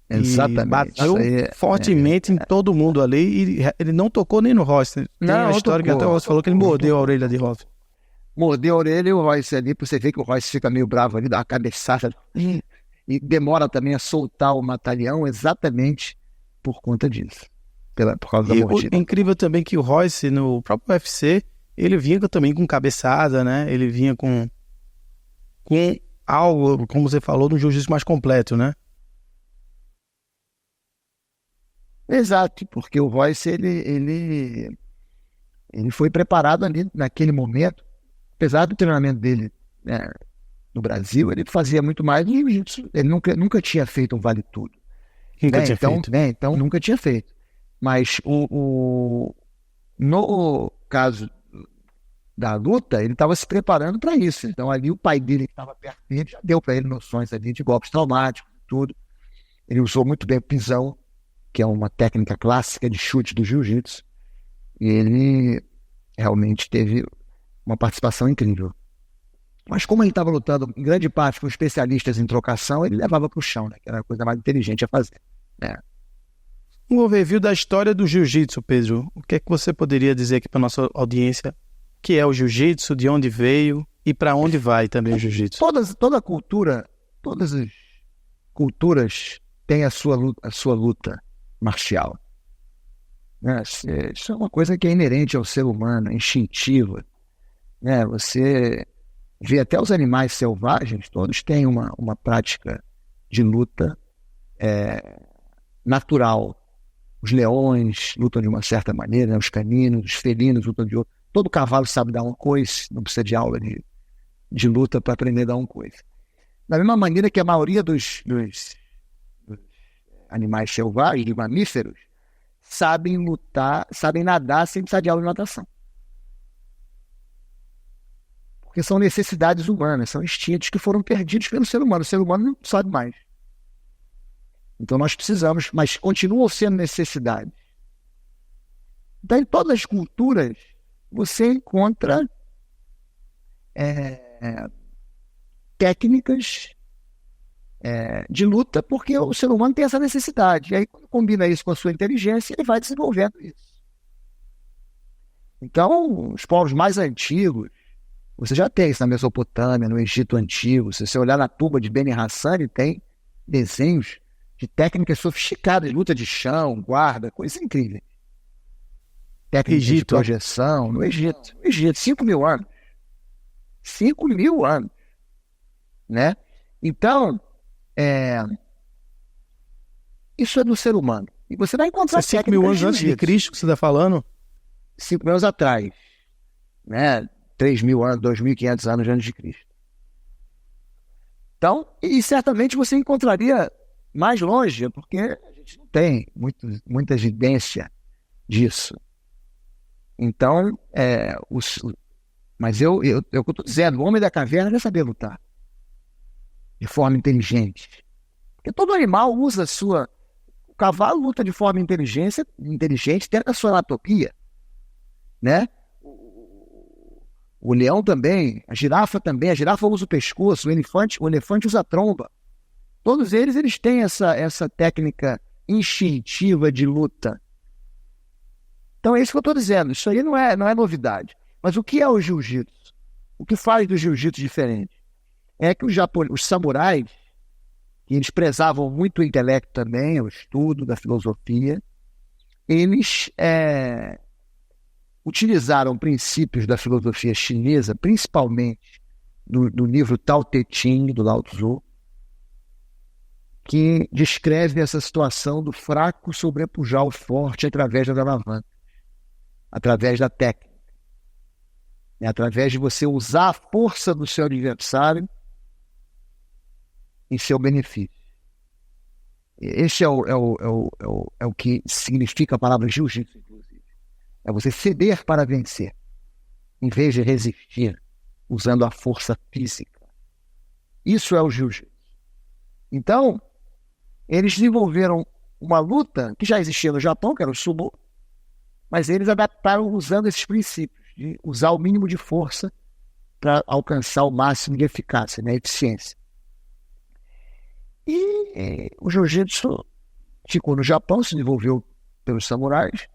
Exatamente. E bateu fortemente em todo mundo ali, e ele não tocou nem no Royce. Tem a história que até o Royce falou que ele mordeu a orelha de Royce. Mordeu a orelha e o Royce ali, você vê que o Royce fica meio bravo ali, dá uma cabeçada. E demora também a soltar o mata-leão exatamente por conta disso. Por causa da mordida. É incrível também que o Royce, no próprio UFC, ele vinha também com cabeçada, né? Ele vinha com algo, como você falou, no jiu-jitsu mais completo, né? Exato, porque o Royce, ele foi preparado ali naquele momento. Apesar do treinamento dele, né, no Brasil, ele fazia muito mais no jiu-jitsu. Ele nunca tinha feito um vale tudo. Então, nunca tinha feito. Mas no caso da luta, ele estava se preparando para isso. Então, ali o pai dele, que estava perto dele, já deu para ele noções ali de golpes traumáticos, tudo. Ele usou muito bem o pisão, que é uma técnica clássica de chute do jiu-jitsu. E ele realmente teve uma participação incrível. Mas como ele estava lutando, em grande parte, com especialistas em trocação, ele levava para o chão, né? Que era a coisa mais inteligente a fazer. Né? Um overview da história do jiu-jitsu, Pedro. O que é que você poderia dizer aqui para nossa audiência? O que é o jiu-jitsu, de onde veio e para onde vai também o jiu-jitsu? Toda cultura, todas as culturas têm a sua luta marcial. Né? Isso é uma coisa que é inerente ao ser humano, é instintiva. Né? Você vê até os animais selvagens, todos têm uma prática de luta natural. Os leões lutam de uma certa maneira, né? Os caninos, os felinos lutam de outra. Todo cavalo sabe dar um coice, não precisa de aula de luta para aprender a dar um coice. Da mesma maneira que a maioria dos animais selvagens, de mamíferos, sabem lutar, sabem nadar sem precisar de aula de natação. Porque são necessidades humanas, são instintos que foram perdidos pelo ser humano. O ser humano não sabe mais. Então nós precisamos, mas continuam sendo necessidades. Então, em todas as culturas, você encontra técnicas de luta, porque o ser humano tem essa necessidade. E aí, quando combina isso com a sua inteligência, ele vai desenvolvendo isso. Então, os povos mais antigos, você já tem isso na Mesopotâmia, no Egito Antigo. Se você olhar na tumba de Beni Hassani, tem desenhos de técnicas sofisticadas, luta de chão, guarda, coisa incrível. Técnicas de projeção no Egito. 5.000 anos. 5.000 anos. Né? Então, isso é do ser humano. E você vai encontrar 5.000 anos antes de Cristo que você está falando? 5.000 anos atrás. Né? 3.000 anos, 2.500 anos antes de Cristo. Então, e certamente você encontraria mais longe, porque a gente não tem muita evidência disso. Então, mas eu estou dizendo, o homem da caverna vai saber lutar de forma inteligente. Porque todo animal usa cavalo luta de forma inteligente dentro da sua anatomia, né? O leão também, a girafa usa o pescoço, o elefante usa a tromba. Todos eles têm essa técnica instintiva de luta. Então é isso que eu estou dizendo, isso aí não é novidade. Mas o que é o jiu-jitsu? O que faz do jiu-jitsu diferente? É que os samurais, que eles prezavam muito o intelecto também, o estudo da filosofia, eles utilizaram princípios da filosofia chinesa, principalmente no livro Tao Te Ching, do Lao Tzu, que descreve essa situação do fraco sobrepujar o forte através da alavanca, através da técnica, através de você usar a força do seu adversário em seu benefício. Esse é o que significa a palavra jiu-jitsu, inclusive. É você ceder para vencer, em vez de resistir, usando a força física. Isso é o jiu-jitsu. Então, eles desenvolveram uma luta que já existia no Japão, que era o sumo, mas eles adaptaram usando esses princípios, de usar o mínimo de força para alcançar o máximo de eficácia, né, eficiência. E o jiu-jitsu ficou no Japão, se desenvolveu pelos samurais.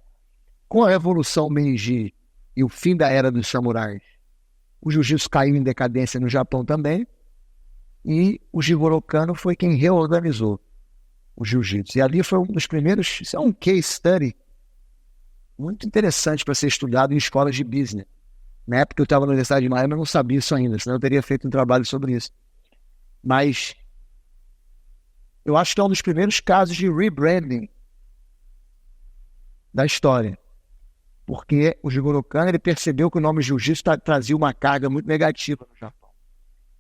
Com a Revolução Meiji e o fim da Era dos Samurais, o jiu-jitsu caiu em decadência no Japão também, e o Jigoro Kano foi quem reorganizou o jiu-jitsu. E ali foi um dos primeiros, isso é um case study muito interessante para ser estudado em escolas de business. Na época que eu estava na Universidade de Miami, eu não sabia isso ainda, senão eu teria feito um trabalho sobre isso. Mas eu acho que é um dos primeiros casos de rebranding da história. Porque o Jigoro Kano, ele percebeu que o nome jiu-jitsu trazia uma carga muito negativa no Japão.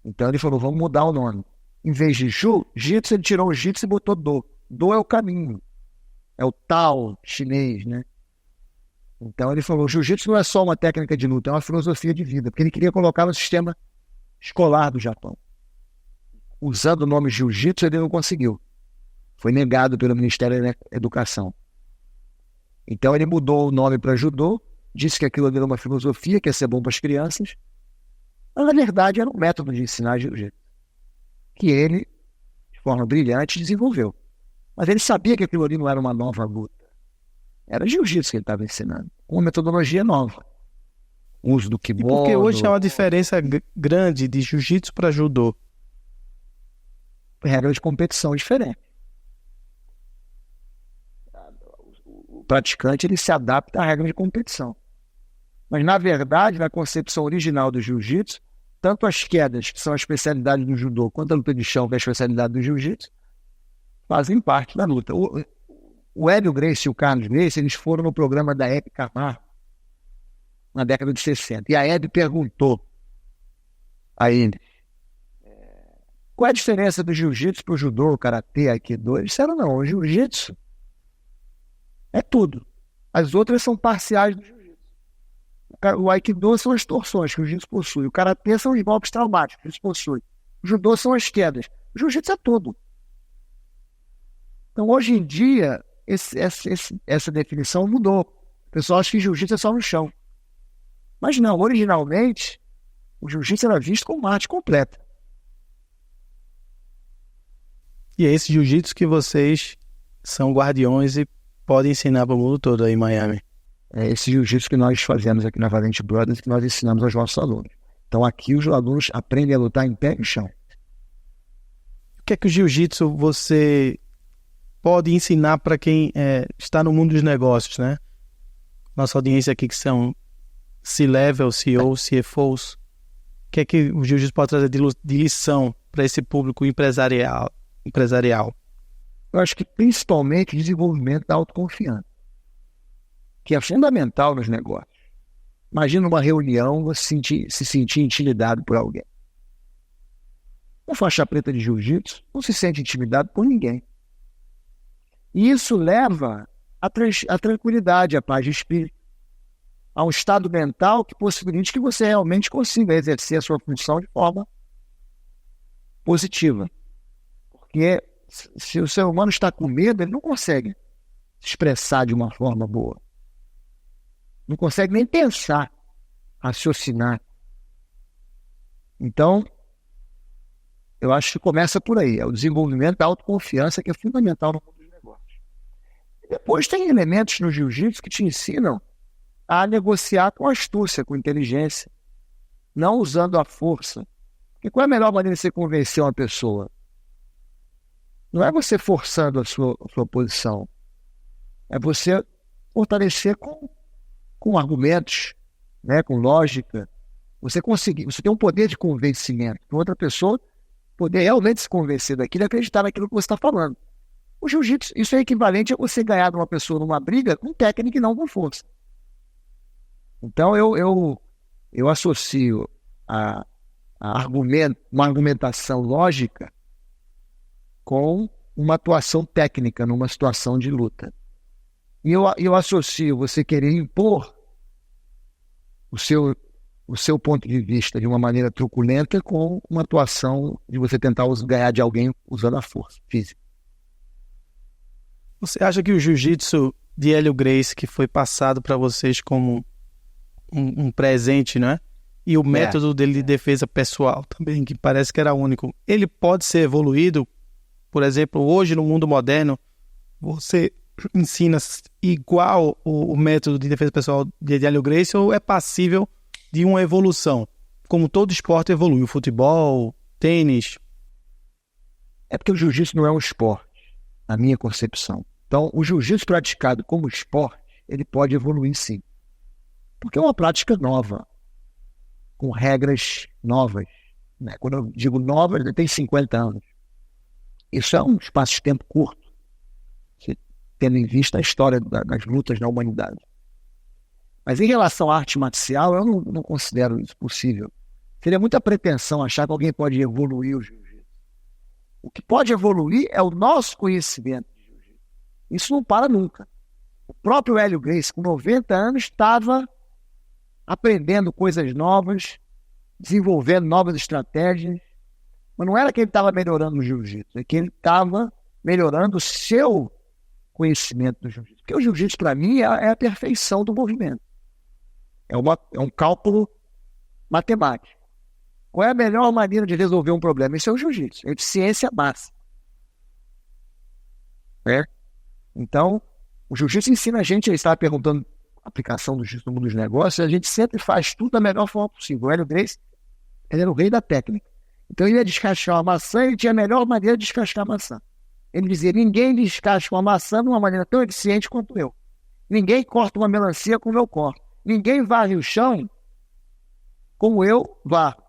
Então ele falou, vamos mudar o nome. Em vez de jiu-jitsu, ele tirou o jitsu e botou do. Do é o caminho. É o Tao chinês, né? Então ele falou, jiu-jitsu não é só uma técnica de luta, é uma filosofia de vida. Porque ele queria colocar no sistema escolar do Japão. Usando o nome jiu-jitsu, ele não conseguiu. Foi negado pelo Ministério da Educação. Então ele mudou o nome para judô, disse que aquilo era uma filosofia, que ia ser bom para as crianças, mas na verdade era um método de ensinar jiu-jitsu, que ele, de forma brilhante, desenvolveu. Mas ele sabia que aquilo ali não era uma nova luta. Era jiu-jitsu que ele estava ensinando, uma metodologia nova. O uso do kimono. E porque hoje há uma diferença grande de jiu-jitsu para judô. Regra de competição diferente. O praticante ele se adapta à regra de competição. Mas, na verdade, na concepção original do jiu-jitsu, tanto as quedas, que são a especialidade do judô, quanto a luta de chão, que é a especialidade do jiu-jitsu, fazem parte da luta. O Hélio Gracie e o Carlos Gracie, eles foram no programa da Hebe Camargo, na década de 60. E a Hebe perguntou a ele, qual é a diferença do jiu-jitsu para o judô, o karatê, aikido? Eles disseram, não, o jiu-jitsu é tudo. As outras são parciais do jiu-jitsu. O aikido são as torções que o jiu-jitsu possui. O karatê são os golpes traumáticos que o jiu-jitsu possui. O judô são as quedas. O jiu-jitsu é tudo. Então, hoje em dia, essa definição mudou. O pessoal acha que jiu-jitsu é só no chão. Mas não, originalmente, o jiu-jitsu era visto como uma arte completa. E é esse jiu-jitsu que vocês são guardiões e podem ensinar para o mundo todo aí em Miami. É esse jiu-jitsu que nós fazemos aqui na Valente Brothers, que nós ensinamos aos nossos alunos. Então aqui os alunos aprendem a lutar em pé e no chão. O que é que o jiu-jitsu você pode ensinar para quem está no mundo dos negócios, né? Nossa audiência aqui que são C-Level, CEOs, CFOs. O que é que o jiu-jitsu pode trazer de lição para esse público empresarial? Eu acho que principalmente o desenvolvimento da autoconfiança, que é fundamental nos negócios. Imagina uma reunião, você se sentir intimidado por alguém. Um faixa preta de jiu-jitsu não se sente intimidado por ninguém. E isso leva à tranquilidade, à paz de espírito, a um estado mental que possibilite que você realmente consiga exercer a sua função de forma positiva. Porque Se o ser humano está com medo, ele não consegue se expressar de uma forma boa. Não consegue nem pensar, raciocinar. Então, eu acho que começa por aí. É o desenvolvimento da autoconfiança que é fundamental no mundo dos negócios. E depois tem elementos no jiu-jitsu que te ensinam a negociar com astúcia, com inteligência, não usando a força. Porque qual é a melhor maneira de você convencer uma pessoa? Não é você forçando a sua posição. É você fortalecer com argumentos, né, com lógica. Você tem um poder de convencimento. Que outra pessoa poder realmente se convencer daquilo e acreditar naquilo que você está falando. O jiu-jitsu, isso é equivalente a você ganhar de uma pessoa numa briga com técnica e não com força. Então, eu associo uma argumentação lógica com uma atuação técnica numa situação de luta. E eu associo você querer impor o seu ponto de vista de uma maneira truculenta com uma atuação de você tentar ganhar de alguém usando a força física. Você acha que o jiu-jitsu de Hélio Gracie, que foi passado para vocês como um presente, né? E o método dele de defesa pessoal também, que parece que era único, ele pode ser evoluído? Por exemplo, hoje no mundo moderno, você ensina igual o método de defesa pessoal de Hélio Gracie ou é passível de uma evolução? Como todo esporte evolui, o futebol, tênis. É porque o jiu-jitsu não é um esporte, na minha concepção. Então, o jiu-jitsu praticado como esporte, ele pode evoluir sim. Porque é uma prática nova, com regras novas. Né? Quando eu digo nova, ele tem 50 anos. Isso é um espaço de tempo curto, tendo em vista a história das lutas da humanidade. Mas em relação à arte marcial, eu não considero isso possível. Seria muita pretensão achar que alguém pode evoluir o jiu-jitsu. O que pode evoluir é o nosso conhecimento de jiu-jitsu. Isso não para nunca. O próprio Hélio Gracie, com 90 anos, estava aprendendo coisas novas, desenvolvendo novas estratégias. Mas não era que ele estava melhorando o jiu-jitsu, é que ele estava melhorando o seu conhecimento do jiu-jitsu. Porque o jiu-jitsu, para mim, é a perfeição do movimento. É um cálculo matemático. Qual é a melhor maneira de resolver um problema? Isso é o jiu-jitsu, é eficiência máxima. Então, o jiu-jitsu ensina a gente, ele estava perguntando a aplicação do jiu-jitsu no mundo dos negócios, a gente sempre faz tudo da melhor forma possível. O Hélio Gracie, ele era o rei da técnica. Então, ele ia descascar uma maçã, ele tinha a melhor maneira de descascar a maçã. Ele dizia, ninguém descasca uma maçã de uma maneira tão eficiente quanto eu. Ninguém corta uma melancia como eu corto. Ninguém varre o chão como eu varro.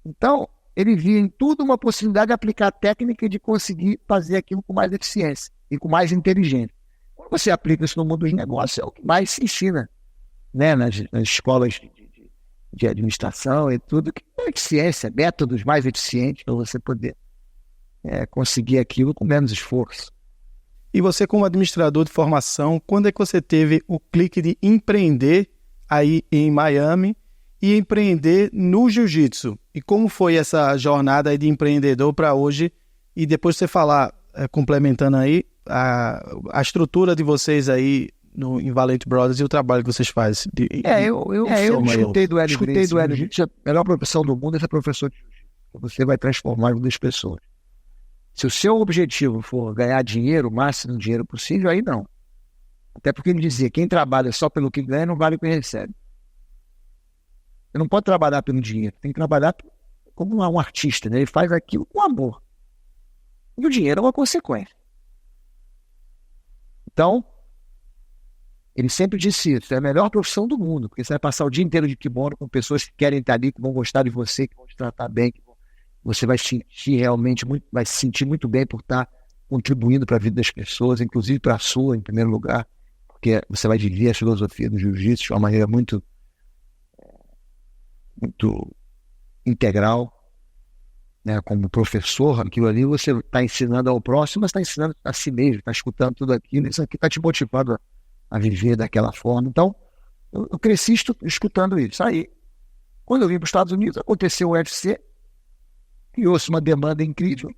Então, ele via em tudo uma possibilidade de aplicar a técnica e de conseguir fazer aquilo com mais eficiência e com mais inteligência. Quando você aplica isso no mundo dos negócios, é o que mais se ensina, né? nas escolas de administração e tudo, que é eficiência, métodos mais eficientes para você poder conseguir aquilo com menos esforço. E você, como administrador de formação, quando é que você teve o clique de empreender aí em Miami e empreender no jiu-jitsu? E como foi essa jornada aí de empreendedor para hoje? E depois você falar, complementando aí, a estrutura de vocês aí em Valente Brothers e o trabalho que vocês fazem. Eu escutei do Hélio Gracie. A melhor profissão do mundo é ser professor de jiu-jitsu. Você vai transformar muitas pessoas. Se o seu objetivo for ganhar dinheiro, o máximo dinheiro possível, aí não. Até porque ele dizia, quem trabalha só pelo que ganha não vale o que recebe. Você não pode trabalhar pelo dinheiro, tem que trabalhar como um artista, né? Ele faz aquilo com amor. E o dinheiro é uma consequência. Então, ele sempre disse isso, é a melhor profissão do mundo, porque você vai passar o dia inteiro de kimono com pessoas que querem estar ali, que vão gostar de você, que vão te tratar bem, que você vai vai se sentir muito bem por estar contribuindo para a vida das pessoas, inclusive para a sua, em primeiro lugar, porque você vai viver a filosofia do jiu-jitsu de uma maneira muito integral, né? Como professor, aquilo ali você está ensinando ao próximo, mas está ensinando a si mesmo, está escutando tudo aquilo, isso aqui está te motivando a viver daquela forma. Então, eu cresci escutando isso. Aí, quando eu vim para os Estados Unidos, aconteceu o UFC, criou-se uma demanda incrível,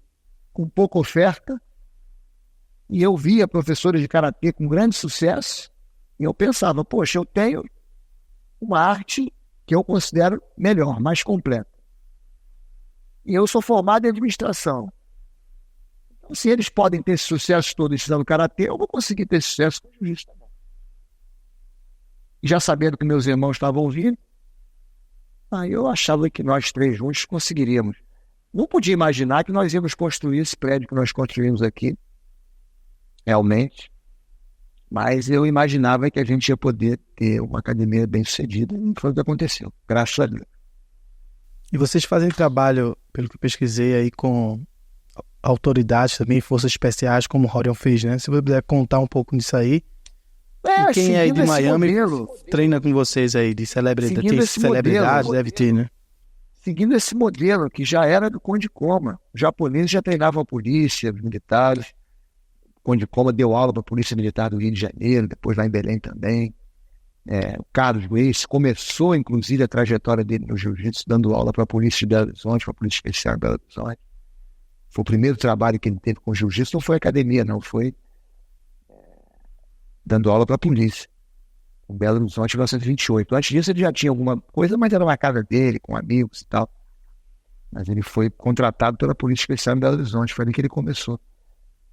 com pouca oferta, e eu via professores de karatê com grande sucesso, e eu pensava, poxa, eu tenho uma arte que eu considero melhor, mais completa. E eu sou formado em administração. Então, se eles podem ter esse sucesso todo ensinando karatê, eu vou conseguir ter esse sucesso com jiu-jitsu também. E já sabendo que meus irmãos estavam vindo, aí eu achava que nós três juntos conseguiríamos. Não podia imaginar que nós íamos construir esse prédio que nós construímos aqui, realmente, mas eu imaginava que a gente ia poder ter uma academia bem sucedida, e foi o que aconteceu, graças a Deus. E vocês fazem trabalho, pelo que eu pesquisei aí, com autoridades também, forças especiais, como o Rorion fez, né? Se você puder contar um pouco disso aí. E quem é aí de Miami treina com vocês aí, de celebridade? Tem celebridade, deve ter, né? Seguindo esse modelo que já era do Conde Koma. Os japoneses já treinavam a polícia, os militares. O Conde Koma deu aula para a Polícia Militar do Rio de Janeiro, depois lá em Belém também. O Carlos Grace começou, inclusive, a trajetória dele no jiu-jitsu, dando aula para a Polícia de Belo Horizonte, para a Polícia Especial de Belo Horizonte. Foi o primeiro trabalho que ele teve com jiu-jitsu, não foi academia, não, foi dando aula para a polícia, em Belo Horizonte, em 1928. Antes disso ele já tinha alguma coisa, mas era na casa dele, com amigos e tal. Mas ele foi contratado pela Polícia Especial em Belo Horizonte, foi ali que ele começou.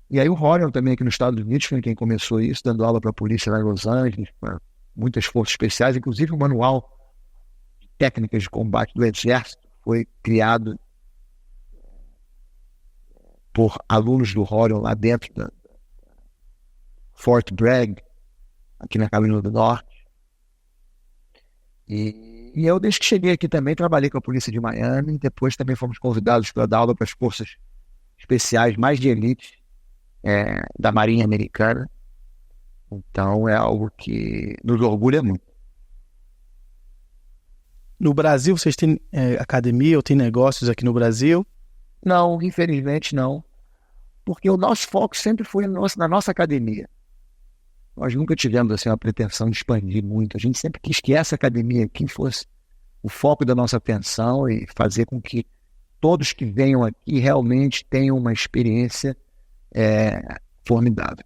E aí o Rorion também aqui nos Estados Unidos foi quem começou isso, dando aula para a polícia lá em Los Angeles, para muitas forças especiais, inclusive o manual de técnicas de combate do Exército foi criado por alunos do Rorion lá dentro da Fort Bragg, aqui na Carolina do Norte. E eu, desde que cheguei aqui também, trabalhei com a polícia de Miami, depois também fomos convidados para dar aula para as forças especiais mais de elite da Marinha Americana. Então é algo que nos orgulha muito. No Brasil, vocês têm academia ou têm negócios aqui no Brasil? Não, infelizmente não, porque o nosso foco sempre foi na nossa academia. Nós nunca tivemos assim, uma pretensão de expandir muito. A gente sempre quis que essa academia aqui fosse o foco da nossa atenção e fazer com que todos que venham aqui realmente tenham uma experiência formidável.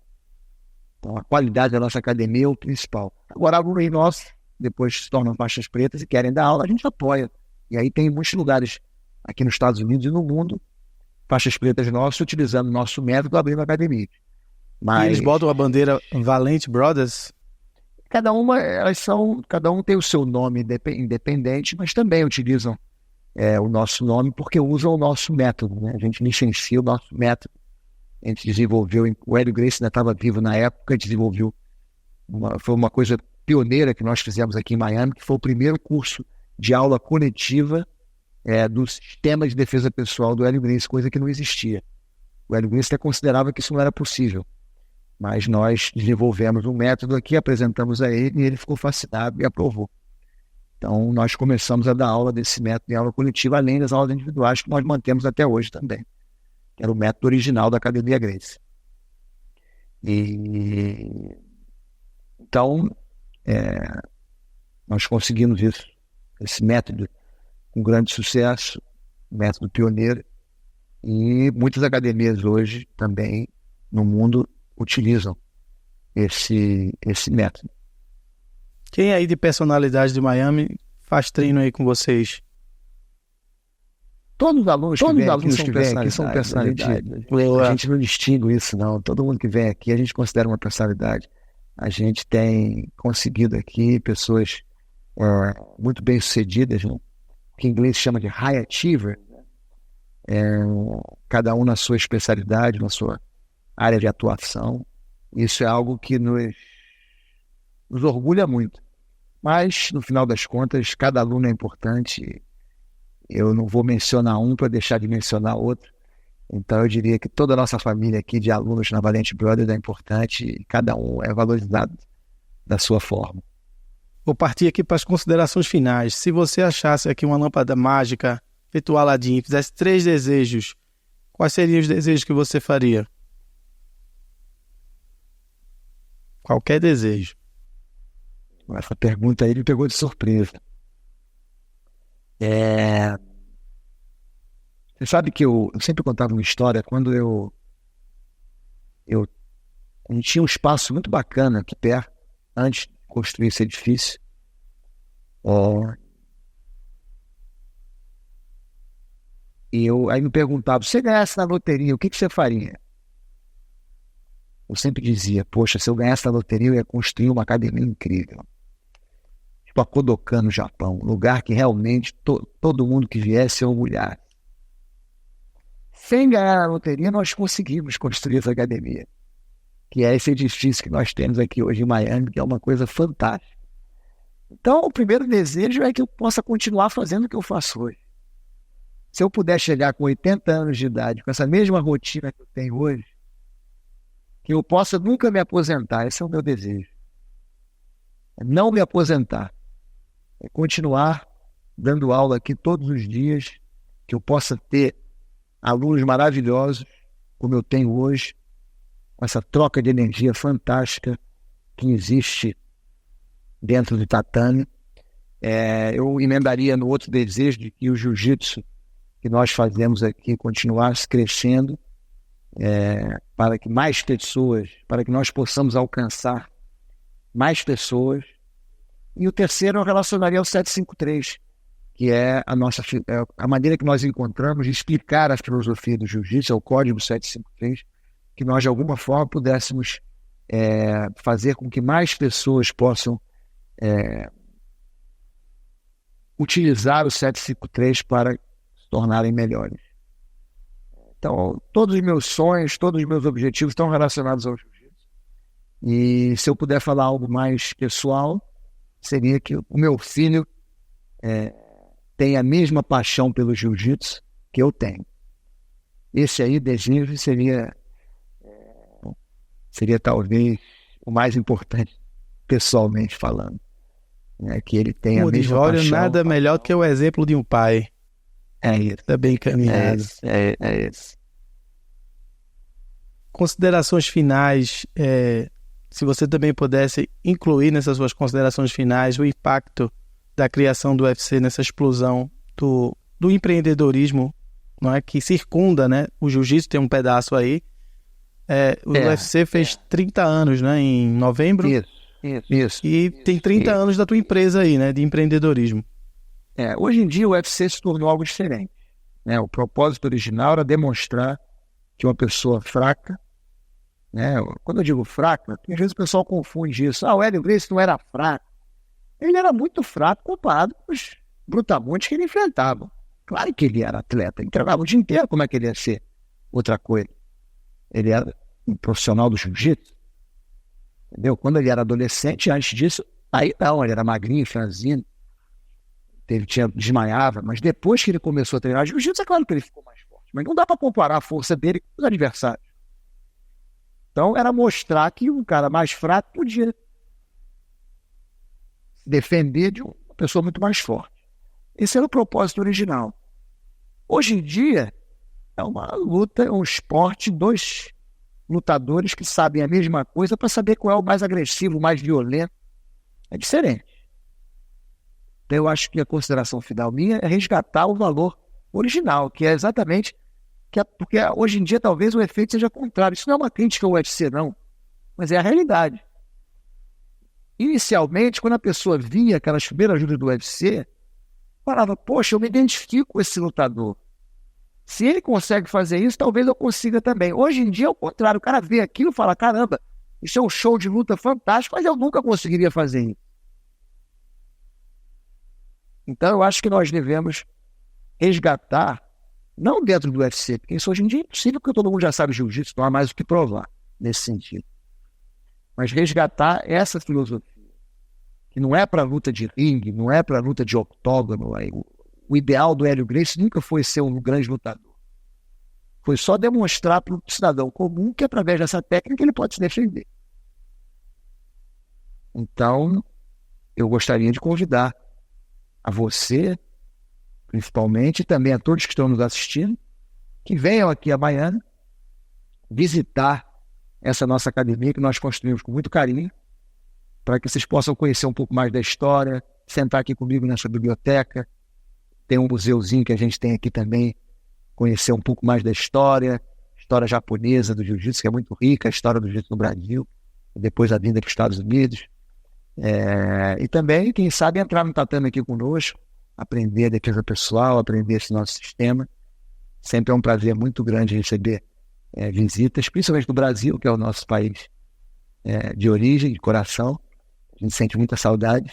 Então, a qualidade da nossa academia é o principal. Agora, alunos nossos, depois se tornam faixas pretas e querem dar aula, a gente apoia. E aí tem muitos lugares aqui nos Estados Unidos e no mundo, faixas pretas nossas, utilizando o nosso método, abrindo a academia. Mas e eles botam a bandeira Valente Brothers? Cada um tem o seu nome independente, mas também utilizam o nosso nome porque usam o nosso método, né? A gente licencia o nosso método. A gente desenvolveu, o Hélio Gracie ainda estava vivo na época, desenvolveu, foi uma coisa pioneira que nós fizemos aqui em Miami, que foi o primeiro curso de aula coletiva do sistema de defesa pessoal do Hélio Gracie, coisa que não existia. O Hélio Gracie até considerava que isso não era possível. Mas nós desenvolvemos um método aqui, apresentamos a ele e ele ficou fascinado e aprovou. Então, nós começamos a dar aula desse método em aula coletiva, além das aulas individuais que nós mantemos até hoje também. Que era o método original da Academia Gracie. Então, nós conseguimos isso, esse método com grande sucesso, método pioneiro, e muitas academias hoje também no mundo utilizam esse método. Quem aí de personalidade de Miami faz treino aí com vocês? Todos os alunos que vêm aqui são personalidades. A gente não distingue isso, não. Todo mundo que vem aqui a gente considera uma personalidade. A gente tem conseguido aqui pessoas muito bem-sucedidas, né? Que em inglês chama de high achiever. Cada um na sua especialidade, na sua área de atuação. Isso é algo que nos orgulha muito. Mas, no final das contas, cada aluno é importante. Eu não vou mencionar um para deixar de mencionar outro. Então, eu diria que toda a nossa família aqui de alunos na Valente Brothers é importante e cada um é valorizado da sua forma. Vou partir aqui para as considerações finais. Se você achasse aqui uma lâmpada mágica, feito o Aladim, e fizesse 3 desejos, quais seriam os desejos que você faria? Qualquer desejo. Essa pergunta aí me pegou de surpresa. Você sabe que eu sempre contava uma história quando a gente tinha um espaço muito bacana aqui perto, antes de construir esse edifício. Aí me perguntava, se você ganhasse na loteria, o que você faria? Eu sempre dizia, poxa, se eu ganhasse na loteria, eu ia construir uma academia incrível. Tipo a Kodokan no Japão, um lugar que realmente todo mundo que viesse ia orgulhar. Sem ganhar na loteria, nós conseguimos construir essa academia, que é esse edifício que nós temos aqui hoje em Miami, que é uma coisa fantástica. Então, o primeiro desejo é que eu possa continuar fazendo o que eu faço hoje. Se eu puder chegar com 80 anos de idade, com essa mesma rotina que eu tenho hoje, que eu possa nunca me aposentar, esse é o meu desejo. É não me aposentar. É continuar dando aula aqui todos os dias, que eu possa ter alunos maravilhosos, como eu tenho hoje, com essa troca de energia fantástica que existe dentro do tatame. Eu emendaria no outro desejo de que o jiu-jitsu que nós fazemos aqui continuasse crescendo, para que mais pessoas, para que nós possamos alcançar mais pessoas. E o terceiro eu relacionaria ao 753, que é a maneira que nós encontramos de explicar a filosofia do jiu-jitsu, é o código 753, que nós de alguma forma pudéssemos fazer com que mais pessoas possam utilizar o 753 para se tornarem melhores. Então, todos os meus sonhos, todos os meus objetivos estão relacionados ao jiu-jitsu. E se eu puder falar algo mais pessoal, seria que o meu filho tenha a mesma paixão pelo jiu-jitsu que eu tenho. Esse aí, desejo, seria talvez o mais importante, pessoalmente falando. Que ele tenha a mesma paixão. Nada melhor que o exemplo de um pai. É isso. Está bem encaminhado. É isso. Considerações finais, se você também pudesse incluir nessas suas considerações finais o impacto da criação do UFC nessa explosão do empreendedorismo, não é, que circunda, né? O jiu-jitsu tem um pedaço aí. O UFC fez 30 anos, né? Em novembro. Isso. E tem 30 anos da tua empresa aí, né? De empreendedorismo. Hoje em dia o UFC se tornou algo diferente. O propósito original era demonstrar que uma pessoa fraca, quando eu digo fraca, às vezes o pessoal confunde isso. O Hélio Gracie não era fraco. Ele era muito fraco comparado com os brutamontes que ele enfrentava. Claro que ele era atleta, ele treinava o dia inteiro, como é que ele ia ser outra coisa? Ele era um profissional do jiu-jitsu, entendeu? Quando ele era adolescente, antes disso, aí não, ele era magrinho, franzino, desmaiava, mas depois que ele começou a treinar jiu-jitsu, é claro que ele ficou mais forte, mas não dá para comparar a força dele com os adversários. Então era mostrar que um cara mais fraco podia se defender de uma pessoa muito mais forte. Esse era o propósito original. Hoje em dia é uma luta, é um esporte, dois lutadores que sabem a mesma coisa para saber qual é o mais agressivo, o mais violento. É diferente. Então eu acho que a consideração final minha é resgatar o valor original, que é exatamente porque hoje em dia talvez o efeito seja contrário. Isso não é uma crítica ao UFC, não, mas é a realidade. Inicialmente, quando a pessoa via aquelas primeiras lutas do UFC, falava, poxa, eu me identifico com esse lutador. Se ele consegue fazer isso, talvez eu consiga também. Hoje em dia é o contrário. O cara vê aquilo e fala, caramba, isso é um show de luta fantástico, mas eu nunca conseguiria fazer isso. Então eu acho que nós devemos resgatar, não dentro do UFC, porque isso hoje em dia é impossível, porque todo mundo já sabe jiu-jitsu, não há mais o que provar nesse sentido. Mas resgatar essa filosofia, que não é para luta de ringue, não é para luta de octógono. O ideal do Hélio Gracie nunca foi ser um grande lutador. Foi só demonstrar para o cidadão comum que através dessa técnica ele pode se defender. Então, eu gostaria de convidar a você, principalmente, e também a todos que estão nos assistindo, que venham aqui a Miami visitar essa nossa academia que nós construímos com muito carinho, para que vocês possam conhecer um pouco mais da história, sentar aqui comigo nessa biblioteca. Tem um museuzinho que a gente tem aqui também, conhecer um pouco mais da história japonesa do jiu-jitsu, que é muito rica, a história do jiu-jitsu no Brasil, depois a vinda para os Estados Unidos. E também, quem sabe, entrar no tatame aqui conosco, aprender a defesa pessoal, aprender esse nosso sistema. Sempre é um prazer muito grande receber visitas, principalmente do Brasil, que é o nosso país de origem, de coração. A gente sente muita saudade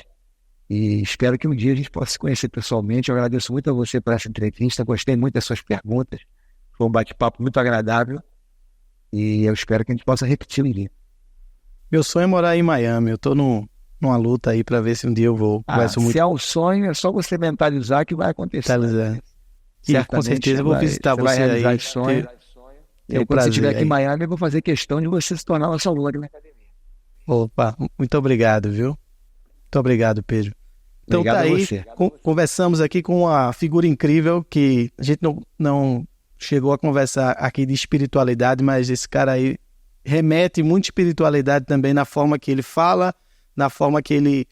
e espero que um dia a gente possa se conhecer pessoalmente. Eu agradeço muito a você por essa entrevista, gostei muito das suas perguntas, foi um bate-papo muito agradável e eu espero que a gente possa repetir um dia. Meu sonho é morar em Miami, eu tô numa luta aí para ver se um dia eu vou. Se é um sonho, é só você mentalizar que vai acontecer. E com certeza eu vou visitar você aí. Quando você estiver aqui em Miami, eu vou fazer questão de você se tornar nosso aluno aqui na academia. Opa, muito obrigado, viu? Muito obrigado, Pedro. Então obrigado tá aí, você. Conversamos aqui com uma figura incrível que a gente não chegou a conversar aqui de espiritualidade, mas esse cara aí remete muita espiritualidade também na forma que ele fala, na forma que ele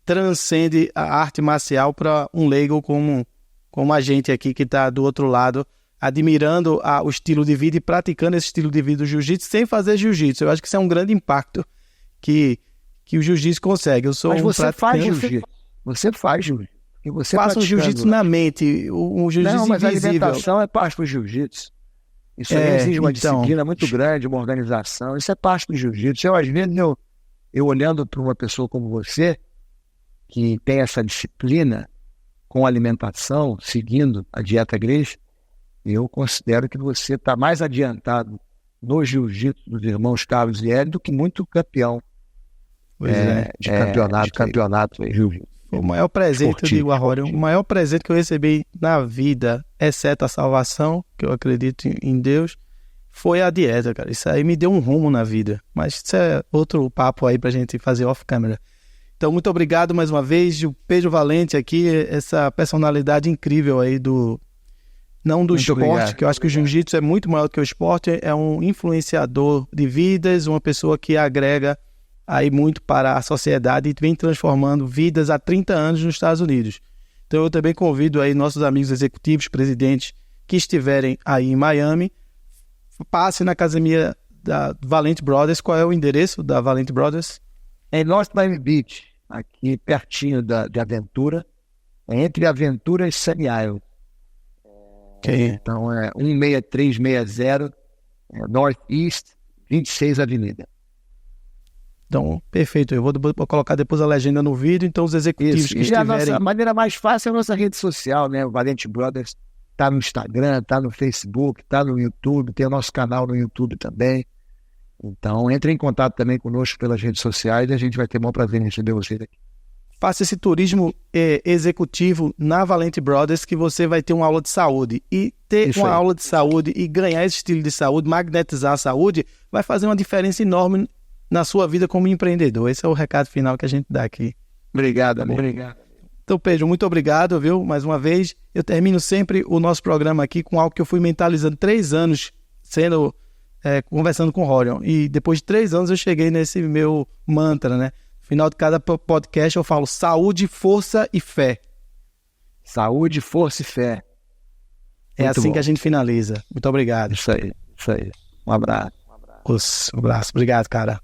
transcende a arte marcial para um leigo como a gente aqui que está do outro lado, admirando o estilo de vida e praticando esse estilo de vida do jiu-jitsu sem fazer jiu-jitsu. Eu acho que isso é um grande impacto que o jiu-jitsu consegue. Mas você faz jiu-jitsu. Você faz jiu-jitsu. Faça um jiu-jitsu na mente, um jiu-jitsu Não, mas invisível. A alimentação é parte do jiu-jitsu. Isso aí exige uma disciplina muito grande, uma organização. Isso é parte do jiu-jitsu. Às vezes, eu olhando para uma pessoa como você, que tem essa disciplina com alimentação, seguindo a dieta Gracie, eu considero que você está mais adiantado no jiu-jitsu dos irmãos Carlos e Hélio do que muito campeão de campeonato em jiu-jitsu. O maior presente, eu digo a Rory, o maior presente que eu recebi na vida, exceto a salvação, que eu acredito em Deus, foi a dieta, cara. Isso aí me deu um rumo na vida. Mas isso é outro papo aí pra gente fazer off-camera. Então, muito obrigado mais uma vez. O Pedro Valente aqui, essa personalidade incrível aí não do esporte, obrigado. Que eu acho que o jiu-jitsu é muito maior do que o esporte, é um influenciador de vidas, uma pessoa que agrega aí muito para a sociedade e vem transformando vidas há 30 anos nos Estados Unidos. Então eu também convido aí nossos amigos executivos, presidentes que estiverem aí em Miami, passe na academia da Valente Brothers. Qual é o endereço da Valente Brothers? É em North Miami Beach, aqui pertinho de Aventura, entre Aventura e Sunny Isle. Okay. Então é 16360 Northeast 26 Avenida. Então, perfeito. Eu vou colocar depois a legenda no vídeo. Então, os executivos que estiverem... A maneira mais fácil é a nossa rede social, né? O Valente Brothers está no Instagram, está no Facebook, está no YouTube, tem o nosso canal no YouTube também. Então, entre em contato também conosco pelas redes sociais e a gente vai ter o maior prazer em receber vocês aqui. Faça esse turismo executivo na Valente Brothers, que você vai ter uma aula de saúde. E ter uma aula de saúde e ganhar esse estilo de saúde, magnetizar a saúde, vai fazer uma diferença enorme na sua vida como empreendedor. Esse é o recado final que a gente dá aqui. Obrigado, amor. Obrigado. Então, Pedro, muito obrigado, viu? Mais uma vez, eu termino sempre o nosso programa aqui com algo que eu fui mentalizando 3 anos, conversando com o Rorion. E depois de 3 anos eu cheguei nesse meu mantra, né? No final de cada podcast eu falo saúde, força e fé. Saúde, força e fé. É assim que a gente finaliza. Muito obrigado. Isso aí. Um abraço. Um abraço. Obrigado, cara.